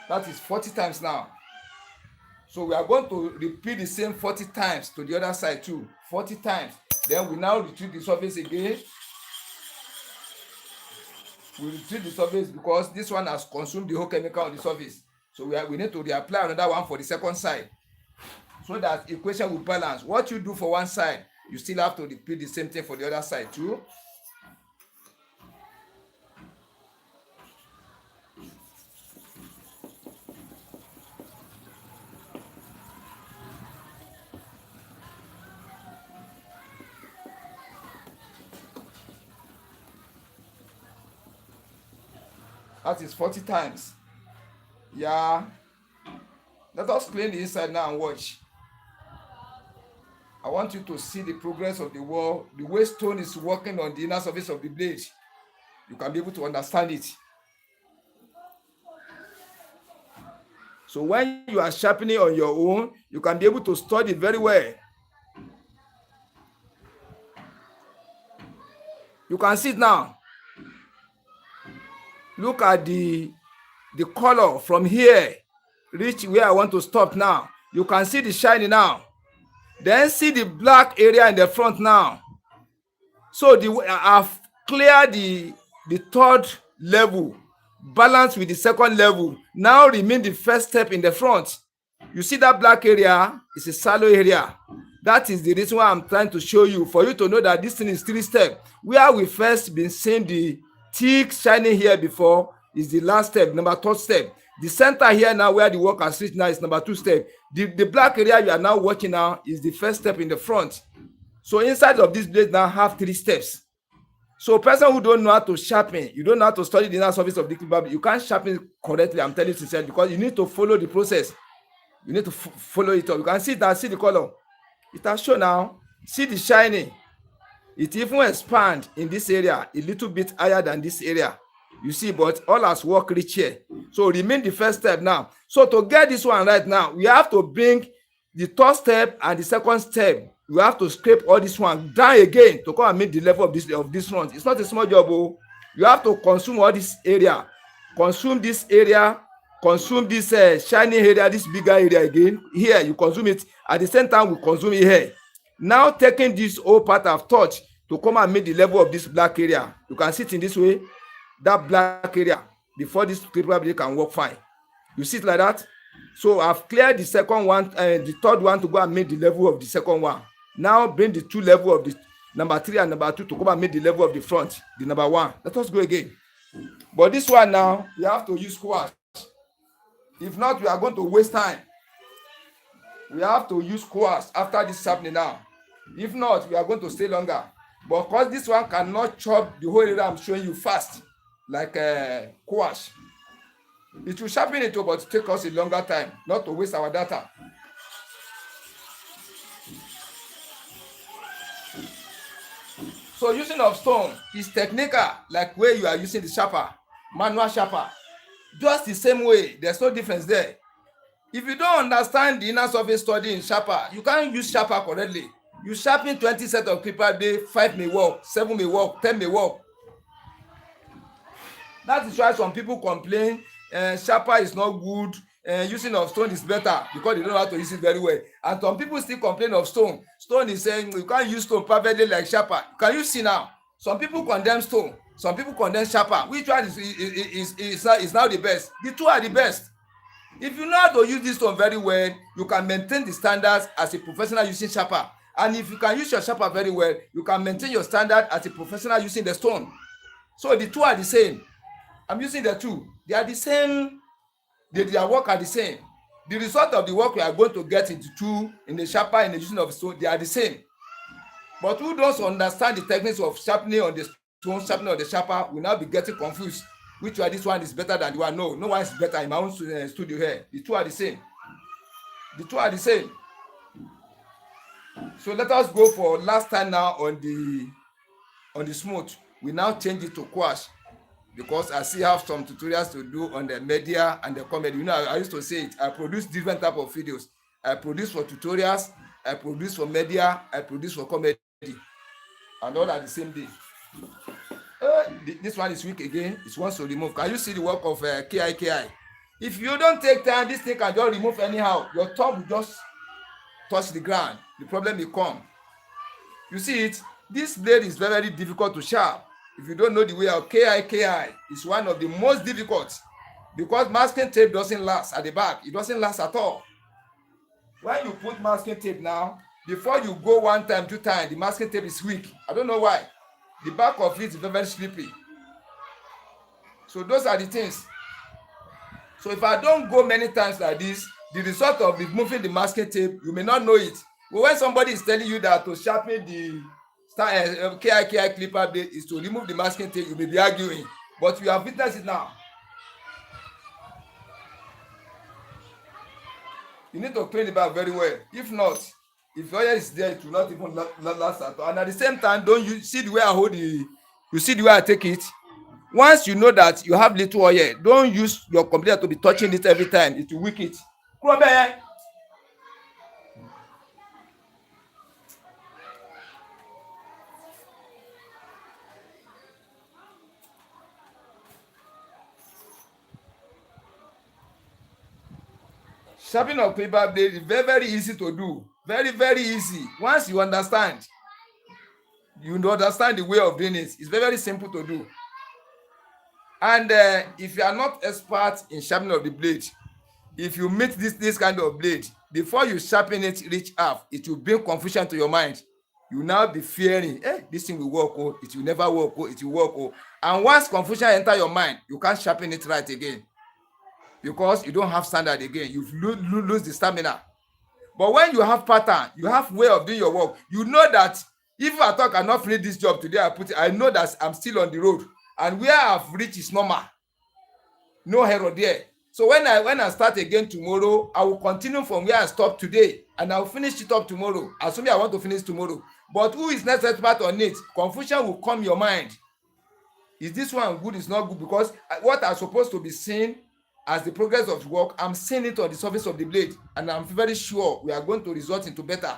That is 40 times now. So we are going to repeat the same 40 times to the other side too. 40 times. Then we now retrieve the surface again. We retrieve the surface because this one has consumed the whole chemical on the surface. So we need to reapply another one for the second side, so that equation will balance. What you do for one side, you still have to repeat the same thing for the other side too. That is 40 times. Yeah. Let us clean the inside now and watch. I want you to see the progress of the wall, the way stone is working on the inner surface of the blade. You can be able to understand it. So when you are sharpening on your own, you can be able to study it very well. You can see it now. Look at the color from here, reach where I want to stop now. You can see the shiny now. Then see the black area in the front now. So I've cleared the third level, balanced with the second level. Now remain the first step in the front. You see that black area is a shallow area. That is the reason why I'm trying to show you, for you to know that this thing is 3 steps. Where we first been seeing the thick shining here before is the last step, number 3rd step. The center here now where the work has reached now is number 2 step. The black area you are now working now is the first step in the front. So inside of this blade now have 3 steps. So a person who don't know how to sharpen, you don't know how to study the inner surface of the clipper, you can't sharpen correctly, I'm telling you sincerely, because you need to follow the process. You need to follow it up. You can see that, see the color. It has shown now. See the shining. It even expand in this area a little bit higher than this area. You see, but all has work reach here. So remain the first step now. So to get this one right now, we have to bring the 3rd step and the 2nd step. We have to scrape all this one down again to come and make the level of this front. It's not a small job. Oh. You have to consume all this area. Consume this area. Consume this shiny area, this bigger area again. Here, you consume it. At the same time, we consume it here. Now taking this whole part I've touched to come and make the level of this black area. You can see it in this way. That black area before this clipper blade can work fine. You see it like that. So I've cleared the second one and the 3rd one to go and make the level of the second one. Now bring the 2 level of the number 3 and number 2 to come and make the level of the front, the number 1. Let us go again. But this one now, we have to use squash. If not, we are going to waste time. We have to use squash after this sharpening now. If not, we are going to stay longer. But because this one cannot chop the whole area I'm showing you fast, like squash, it will sharpen it, but take us a longer time, not to waste our data. So using of stone is technical, like where you are using the sharper, manual sharper. Just the same way, there's no difference there. If you don't understand the inner surface study in sharper, you can't use sharper correctly. You sharpen 20 sets of clipper a day, 5 may work, 7 may work, 10 may work. That is why some people complain sharper is not good, using of stone is better, because they don't know how to use it very well. And some people still complain of stone. Stone is saying you can't use stone perfectly like sharper. Can you see now? Some people condemn stone, some people condemn sharper. Which one is now the best? The two are the best. If you know how to use this stone very well, you can maintain the standards as a professional using sharper. And if you can use your sharper very well, you can maintain your standard as a professional using the stone. So the two are the same. I'm using the two. They are the same. Their work are the same. The result of the work we are going to get into two in the sharper and the using of stone, they are the same. But who doesn't understand the techniques of sharpening on the stone, sharpening on the sharper, will now be getting confused. Which one, this one is better than the one? No, no one is better. In my own studio here, the two are the same. The two are the same. So let us go for last time now on the smooth. We now change it to quash, because I still have some tutorials to do on the media and the comedy. You know, I used to say it. I produce different type of videos. I produce for tutorials, I produce for media, I produce for comedy, and all at the same day. This one is weak again. It wants to remove. Can you see the work of KI? If you don't take time, this thing can just remove anyhow. Your thumb will just touch the ground. The problem will come. You see it? This blade is very, very difficult to sharp. If you don't know the way of KI is one of the most difficult, because masking tape doesn't last at the back. It doesn't last at all. When you put masking tape now, before you go 1 time, 2 times, the masking tape is weak. I don't know why. The back of it is very, very slippery. So those are the things. So if I don't go many times like this, the result of removing the masking tape, you may not know it. But when somebody is telling you that to sharpen the KI clipper blade is to remove the masking tape, you may be arguing. But you have witnessed it now. You need to clean the back very well. If not, if oil is there, it will not even last at all. And at the same time, don't you see the way I hold the, you see the way I take it? Once you know that you have little oil, don't use your computer to be touching it every time. It will weak it. Sharpening of paper blade is very, very easy to do. Very, very easy. Once you understand the way of doing it. It's very, very simple to do. And if you are not expert in sharpening of the blade, if you meet this kind of blade, before you sharpen it reach half, it will bring confusion to your mind. You will now be fearing, this thing will work, oh, it will never work, oh, it will work, oh. And once confusion enter your mind, you can't sharpen it right again, because you don't have standard again. You lose the stamina. But when you have pattern, you have way of doing your work, you know that if I talk, I not finish this job today, I know that I'm still on the road, and where I've reached is normal, no error there. So when I start again tomorrow, I will continue from where I stopped today, and I'll finish it up tomorrow, assuming I want to finish tomorrow. But who is next expert on it? Confusion will come your mind. Is this one good? Is not good? Because what I'm supposed to be seen as the progress of work, I'm seeing it on the surface of the blade, and I'm very sure we are going to result into better.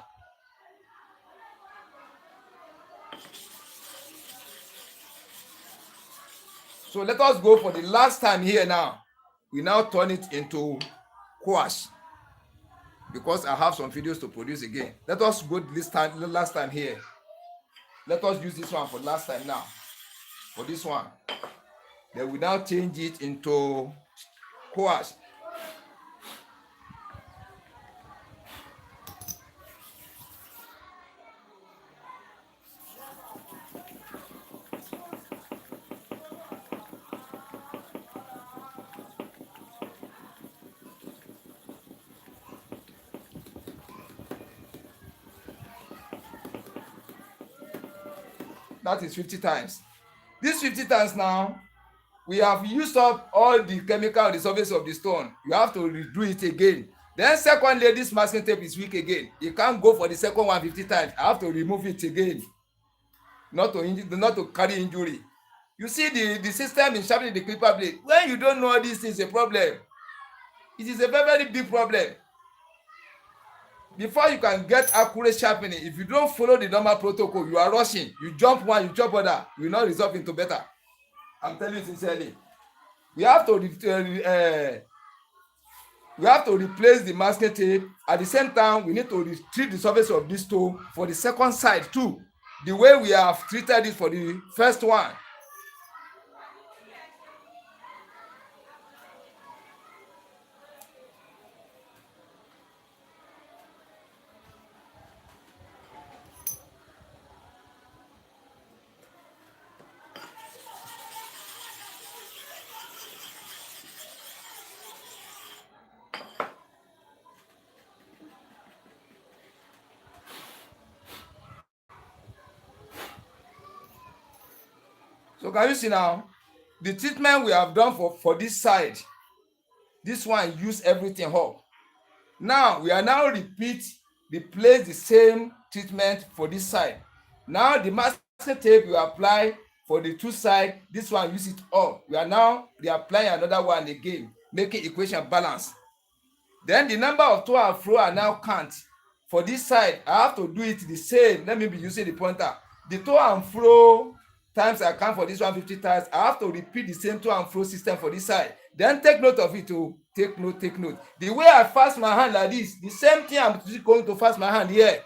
So let us go for the last time here now. We now turn it into quash, because I have some videos to produce again. Let us go this time, last time here. Let us use this one for last time now. For this one, then we now change it into quash. that is 50 times. This 50 times now, we have used up all the chemical on the surface of the stone. You have to redo it again. Then secondly, this masking tape is weak again. You can't go for the second one 50 times. I have to remove it again, not to carry injury. You see the system in sharpening the clipper blade. When you don't know this is a problem. It is a very, very big problem. Before you can get accurate sharpening, if you don't follow the normal protocol, you are rushing. You jump one, you jump other, you will not resolve into better. I'm telling you sincerely. We have to replace the masking tape. At the same time, we need to treat the surface of this toe for the second side too, the way we have treated it for the first one. So can you see now the treatment we have done for this side? This one use everything up. Now we are now replace the same treatment for this side. Now the masking tape we apply for the two side, this one use it up. We are now reapplying another one again, making equation balance. Then the number of to and fro are now count. For this side, I have to do it the same. Let me be using the pointer. The to and fro times I count for this 150 times. I have to repeat the same to and fro system for this side. Then take note of it too. Take note. The way I fast my hand like this, the same thing I'm going to fast my hand here.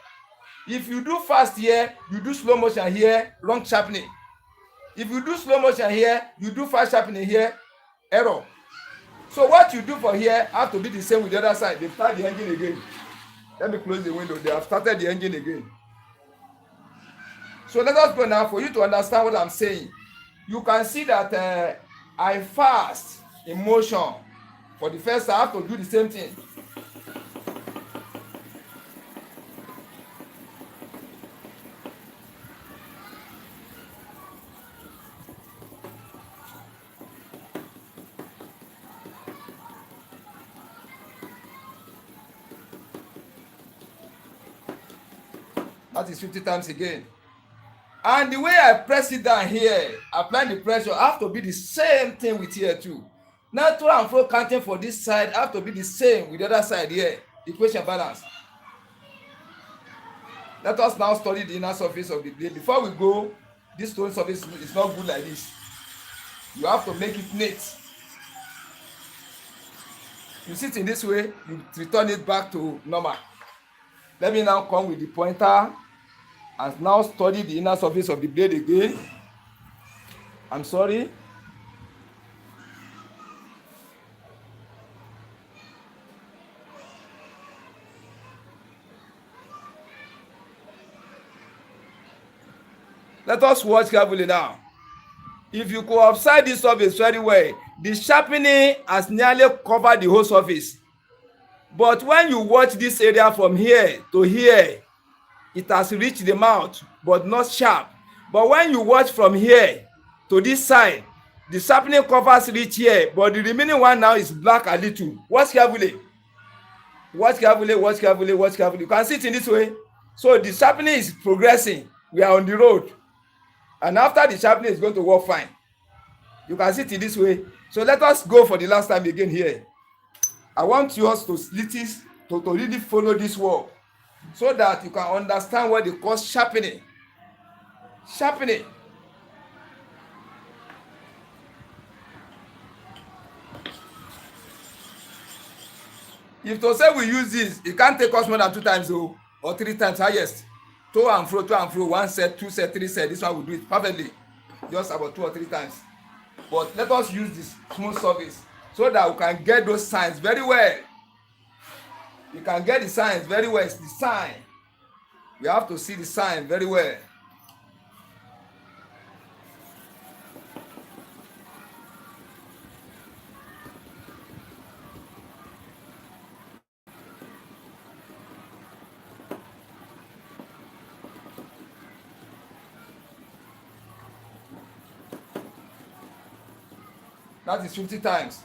If you do fast here, you do slow motion here, wrong sharpening. If you do slow motion here, you do fast sharpening here, error. So what you do for here have to be the same with the other side. They start the engine again. Let me close the window. They have started the engine again. So let us go now for you to understand what I'm saying. You can see that I fast in motion. For the first, I have to do the same thing. That is 50 times again. And the way I press it down here, applying the pressure, have to be the same thing with here too. Now to and fro counting for this side have to be the same with the other side here. Equation balance. Let us now study the inner surface of the blade. Before we go, this stone surface is not good like this. You have to make it neat. You sit in this way, you return it back to normal. Let me now come with the pointer and now study the inner surface of the blade again. I'm sorry. Let us watch carefully now. If you could observe this surface very well, the sharpening has nearly covered the whole surface. But when you watch this area from here to here, it has reached the mouth, but not sharp. But when you watch from here to this side, the sharpening covers reach here, but the remaining one now is black a little. Watch carefully. Watch carefully. You can see it in this way. So the sharpening is progressing. We are on the road. And after the sharpening is going to work fine. You can see it in this way. So let us go for the last time again here. I want you to really follow this work, so that you can understand what they call sharpening. Sharpening. If to say we use this, it can't take us more than 2 times or 3 times highest. To and fro, 1 set, 2 set, 3 set. This one will do it perfectly. Just about 2 or 3 times. But let us use this smooth surface so that we can get those signs very well. You can get the signs very well. It's the sign. We have to see the sign very well. That is 50 times.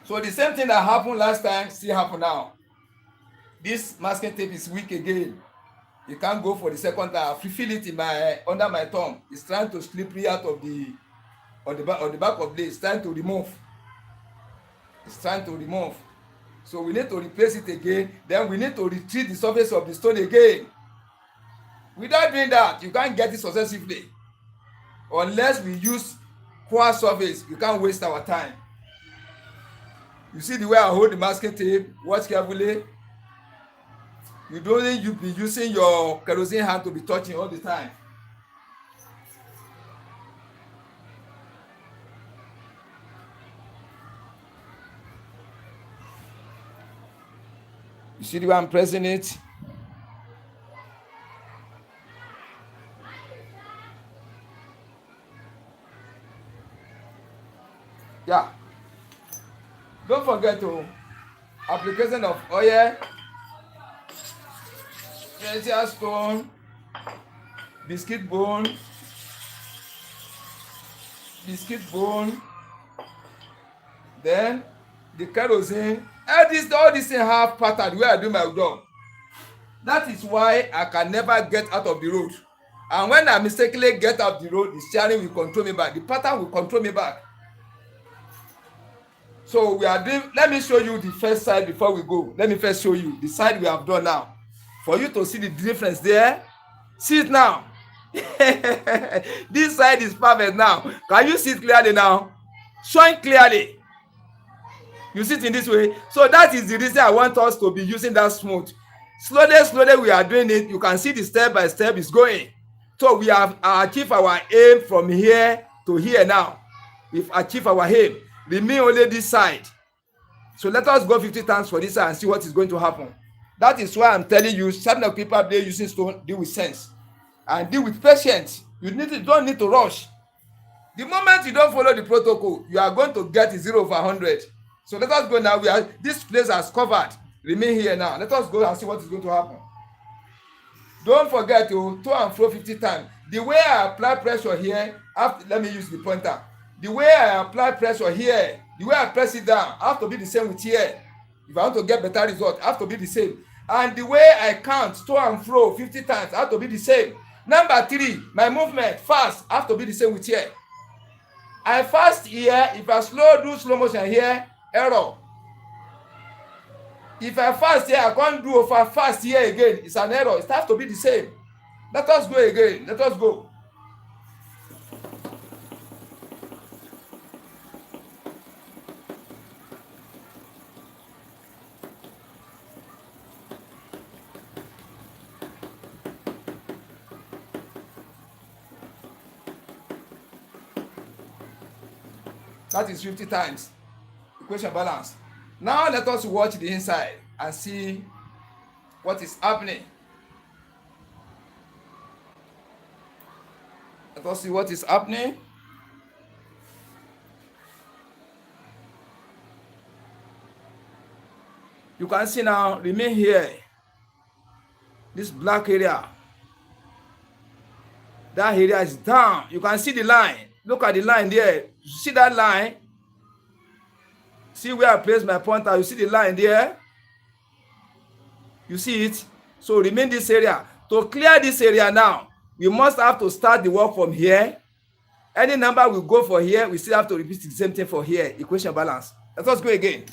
So the same thing that happened last time still happen now. This masking tape is weak again. You can't go for the second time. I feel it in my under my thumb. It's trying to slippery out of the on the back of this. It's trying to remove. It's trying to remove. So we need to replace it again. Then we need to retreat the surface of the stone again. Without doing that, you can't get it successively. Unless we use quartz surface, you can't waste our time. You see the way I hold the masking tape? Watch carefully. You don't need to be using your kerosene hand to be touching all the time. You see the way I'm pressing it? Yeah. Don't forget to application of oil, precious stone, biscuit bone, then the kerosene. All these things have pattern where I do my job. That is why I can never get out of the road. And when I mistakenly get out of the road, the steering will control me back. The pattern will control me back. So we are doing, let me show you the first side before we go. Let me first show you the side we have done now. For you to see the difference there. See it now. This side is perfect now. Can you see it clearly now? Showing clearly. You see it in this way. So that is the reason I want us to be using that smooth. Slowly we are doing it. You can see the step by step is going. So we have achieved our aim from here to here now. We've achieved our aim. Remain only this side. So let us go 50 times for this side and see what is going to happen. That is why I'm telling you, some of people are using stone, deal with sense and deal with patience. You don't need to rush. The moment you don't follow the protocol, you are going to get 0 over 100. So let us go now. This place has covered. Remain here now. Let us go and see what is going to happen. Don't forget to and fro 50 times. The way I apply pressure here, let me use the pointer. The way I apply pressure here, the way I press it down, I have to be the same with here. If I want to get better result, I have to be the same. And the way I count to and fro 50 times, I have to be the same. Number 3, my movement fast, I have to be the same with here. I fast here. If I do slow motion here, error. If I fast here, I can't do over fast here again. It's an error. It has to be the same. Let us go again. Let us go. That is 50 times. Equation balance. Now let us watch the inside and see what is happening. Let us see what is happening. You can see now, remain here. This black area. That area is down. You can see the line. Look at the line there. You see that line? See where I place my pointer. You see the line there? You see it? So remain this area. To clear this area now, we must have to start the work from here. Any number we go for here, we still have to repeat the same thing for here. Equation balance. Let us go again.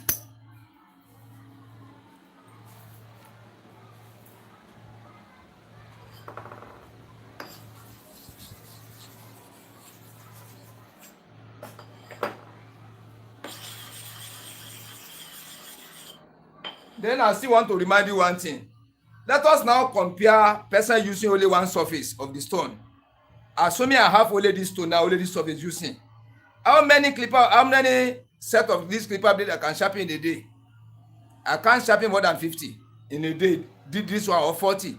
Then I still want to remind you one thing. Let us now compare person using only one surface of the stone. Assuming I have only this stone now, only this surface using. How many set of this clipper blade I can sharpen in a day? I can't sharpen more than 50 in a day. Did this one or 40.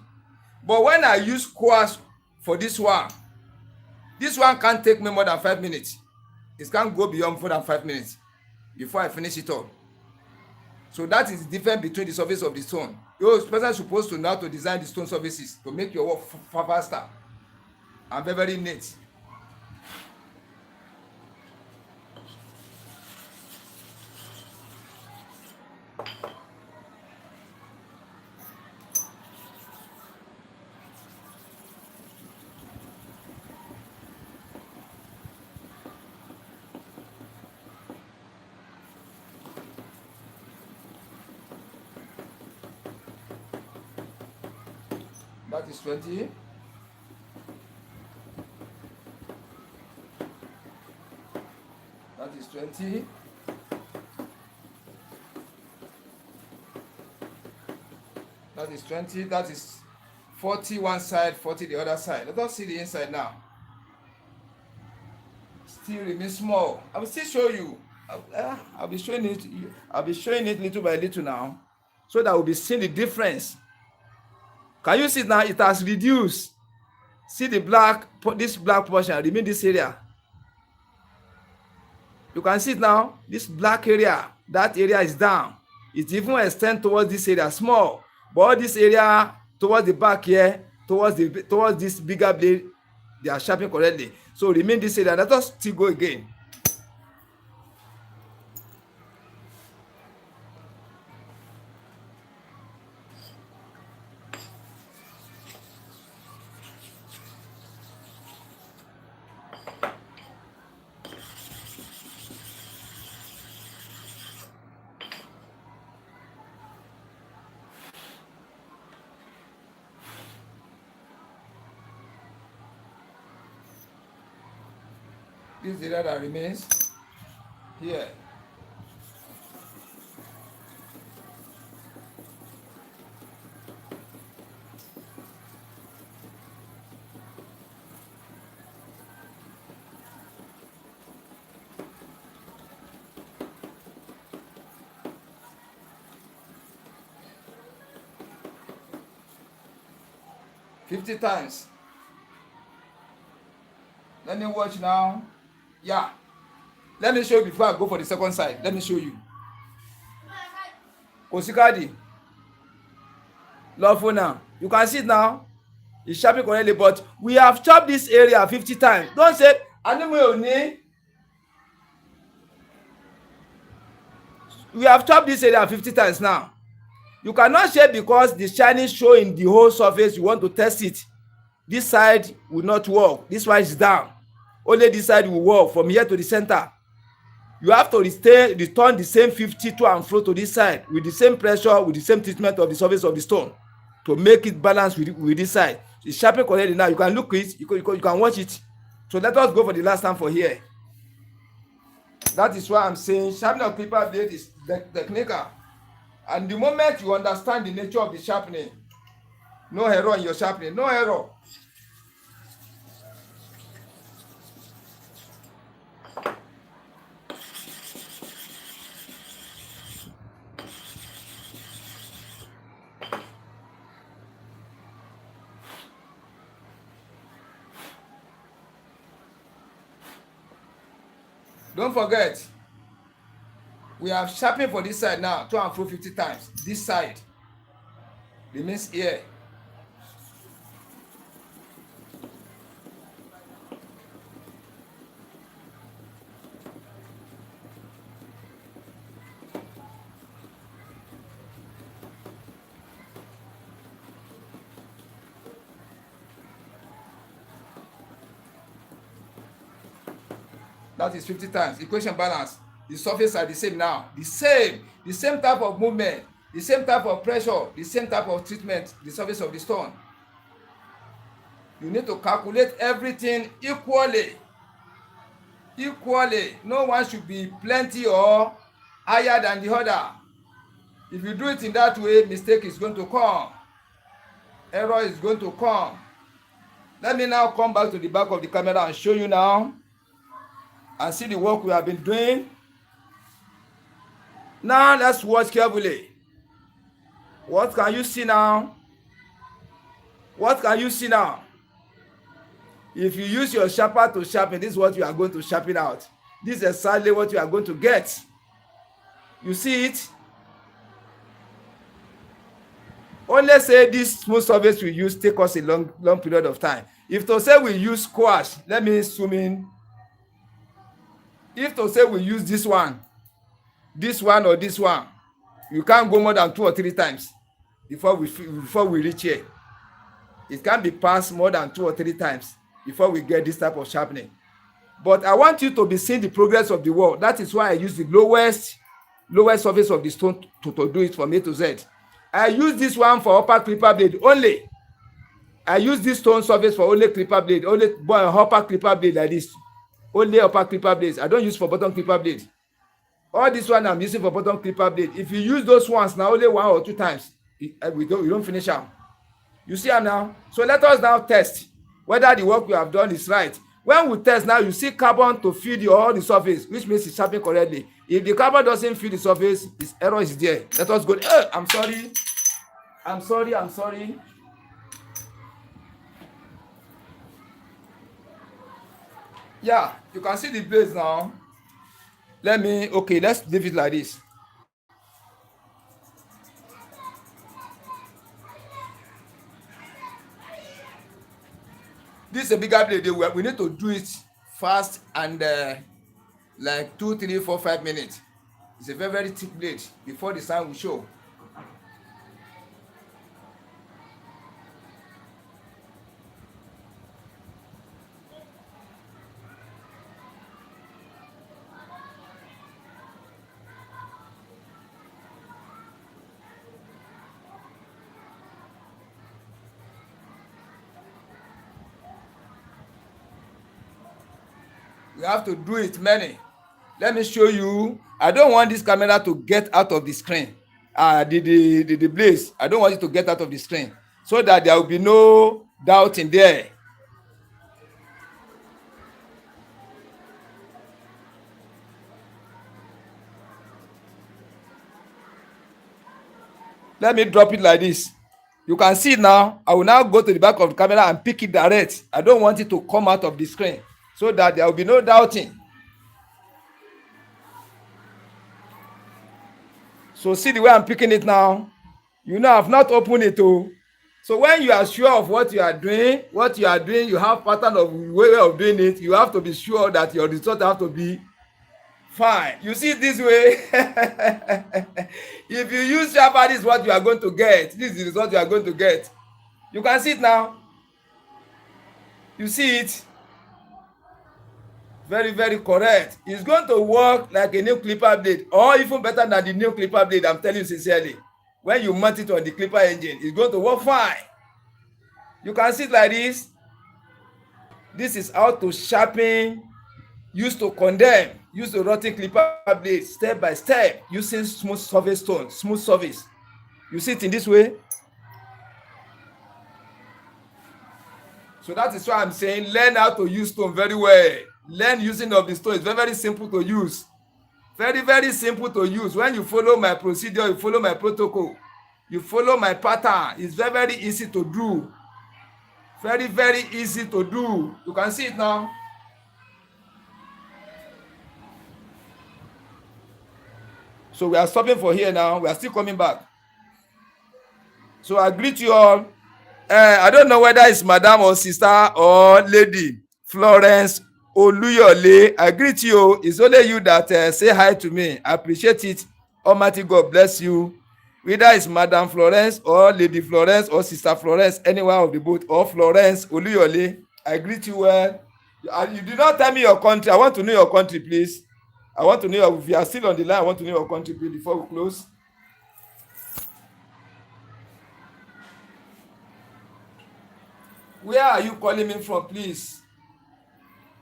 But when I use quartz for this one can't take me more than 5 minutes. It can't go beyond more than 5 minutes before I finish it all. So that is the difference between the surface of the stone. Your person is supposed to know how to design the stone surfaces to make your work faster and very, very neat. That is 20. That is 20. That is 20. That is 40 one side, 40 the other side. Let us see the inside now. Still remains small. I will still show you. I'll be showing it. I'll be showing it little by little now, so that we'll be seeing the difference. Can you see now? It has reduced. See the black, this black portion remain this area. You can see it now. This black area, that area is down. It even extends towards this area, small. But all this area towards the back here, towards this bigger blade, they are sharpening correctly. So remain this area. Let us still go again. This area that remains here. $50 times. Let me watch now. Yeah. Let me show you before I go for the second side. Let me show you. Kosikadi. Lawful now. You can see it now. It's sharpening correctly, but we have chopped this area 50 times. Don't say, we have chopped this area 50 times now. You cannot share because the shining show in the whole surface. You want to test it. This side will not work. This one is down. Only this side will work from here to the center. You have to return the same 50 to and fro to this side with the same pressure, with the same treatment of the surface of the stone to make it balance with this side. It's sharpening correctly now. You can look it. You can watch it. So let us go for the last time for here. That is why I'm saying sharpening of clipper blade is technical. And the moment you understand the nature of the sharpening, no error in your sharpening, no error. Don't forget, we have sharpened for this side now, to and fro 50 times. This side remains here. That is 50 times. Equation balance. The surface are the same now. The same type of movement, the same type of pressure, the same type of treatment, the surface of the stone. You need to calculate everything equally. Equally. No one should be plenty or higher than the other. If you do it in that way, mistake is going to come. Error is going to come. Let me now come back to the back of the camera and show you now and see the work we have been doing. Now let's watch carefully. What can you see now? What can you see now? If you use your sharper to sharpen, this is what you are going to sharpen out. This is exactly what you are going to get. You see it? Only say this smooth surface we use take us a long period of time. If to say we use squash, let me zoom in. If to say we use this one or this one, You can't go more than 2 or 3 times before we reach here. It can't be passed more than 2 or 3 times before we get this type of sharpening. But I want you to be seeing the progress of the work. That is why I use the lowest surface of the stone to do it from A to Z. I use this one for upper clipper blade only. I use this stone surface for only clipper blade, only upper clipper blade like this. Only upper clipper blades. I don't use for bottom clipper blade. All this one I'm using for bottom clipper blade. If you use those ones now only 1 or 2 times, we don't finish them. You see them now? So let us now test whether the work we have done is right. When we test now, you see carbon to feed all the surface, which means it's sharpening correctly. If the carbon doesn't feed the surface, its error is there. Let us go. I'm sorry. Yeah, you can see the blades now. Let's leave it like this. This is a bigger blade. We need to do it fast and like 2, 3, 4, 5 minutes. It's a very, very thick blade before the sun will show. We have to do it many. Let me show you. I don't want this camera to get out of the screen. The blaze. I don't want it to get out of the screen so that there will be no doubt in there. Let me drop it like this. You can see it now. I will now go to the back of the camera and pick it direct. I don't want it to come out of the screen so that there will be no doubting. So see the way I'm picking it now. You know I've not opened it too. So when you are sure of what you are doing, you have pattern of way of doing it. You have to be sure that your result have to be fine. You see it this way. If you use Sharpen, this is what you are going to get. This is the result you are going to get. You can see it now. You see it. Very, very correct. It's going to work like a new clipper blade, or even better than the new clipper blade. I'm telling you sincerely. When you mount it on the clipper engine, it's going to work fine. You can see it like this. This is how to sharpen, used to condemn, use the rotting clipper blade step by step using smooth surface stone, smooth surface. You see it in this way. So that is why I'm saying learn how to use stone very well. Learn using of the stone. It's very, very simple to use. Very, very simple to use. When you follow my procedure, you follow my protocol, you follow my pattern, it's very, very easy to do. Very, very easy to do. You can see it now. So we are stopping for here now. We are still coming back. So I greet you all. I don't know whether it's madam or sister or lady. Florence Oluyole, I greet you. It's only you that say hi to me. I appreciate it. Almighty God bless you. Whether it's Madam Florence or Lady Florence or Sister Florence, anyone of the both, or Florence Oluyole, I greet you well. You did not tell me your country. I want to know your country, please. I want to know if you are still on the line. I want to know your country, please, before we close. Where are you calling me from, please?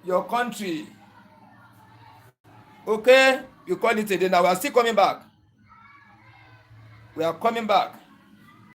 Your country. Okay, you call it today. Now we are still coming back. We are coming back.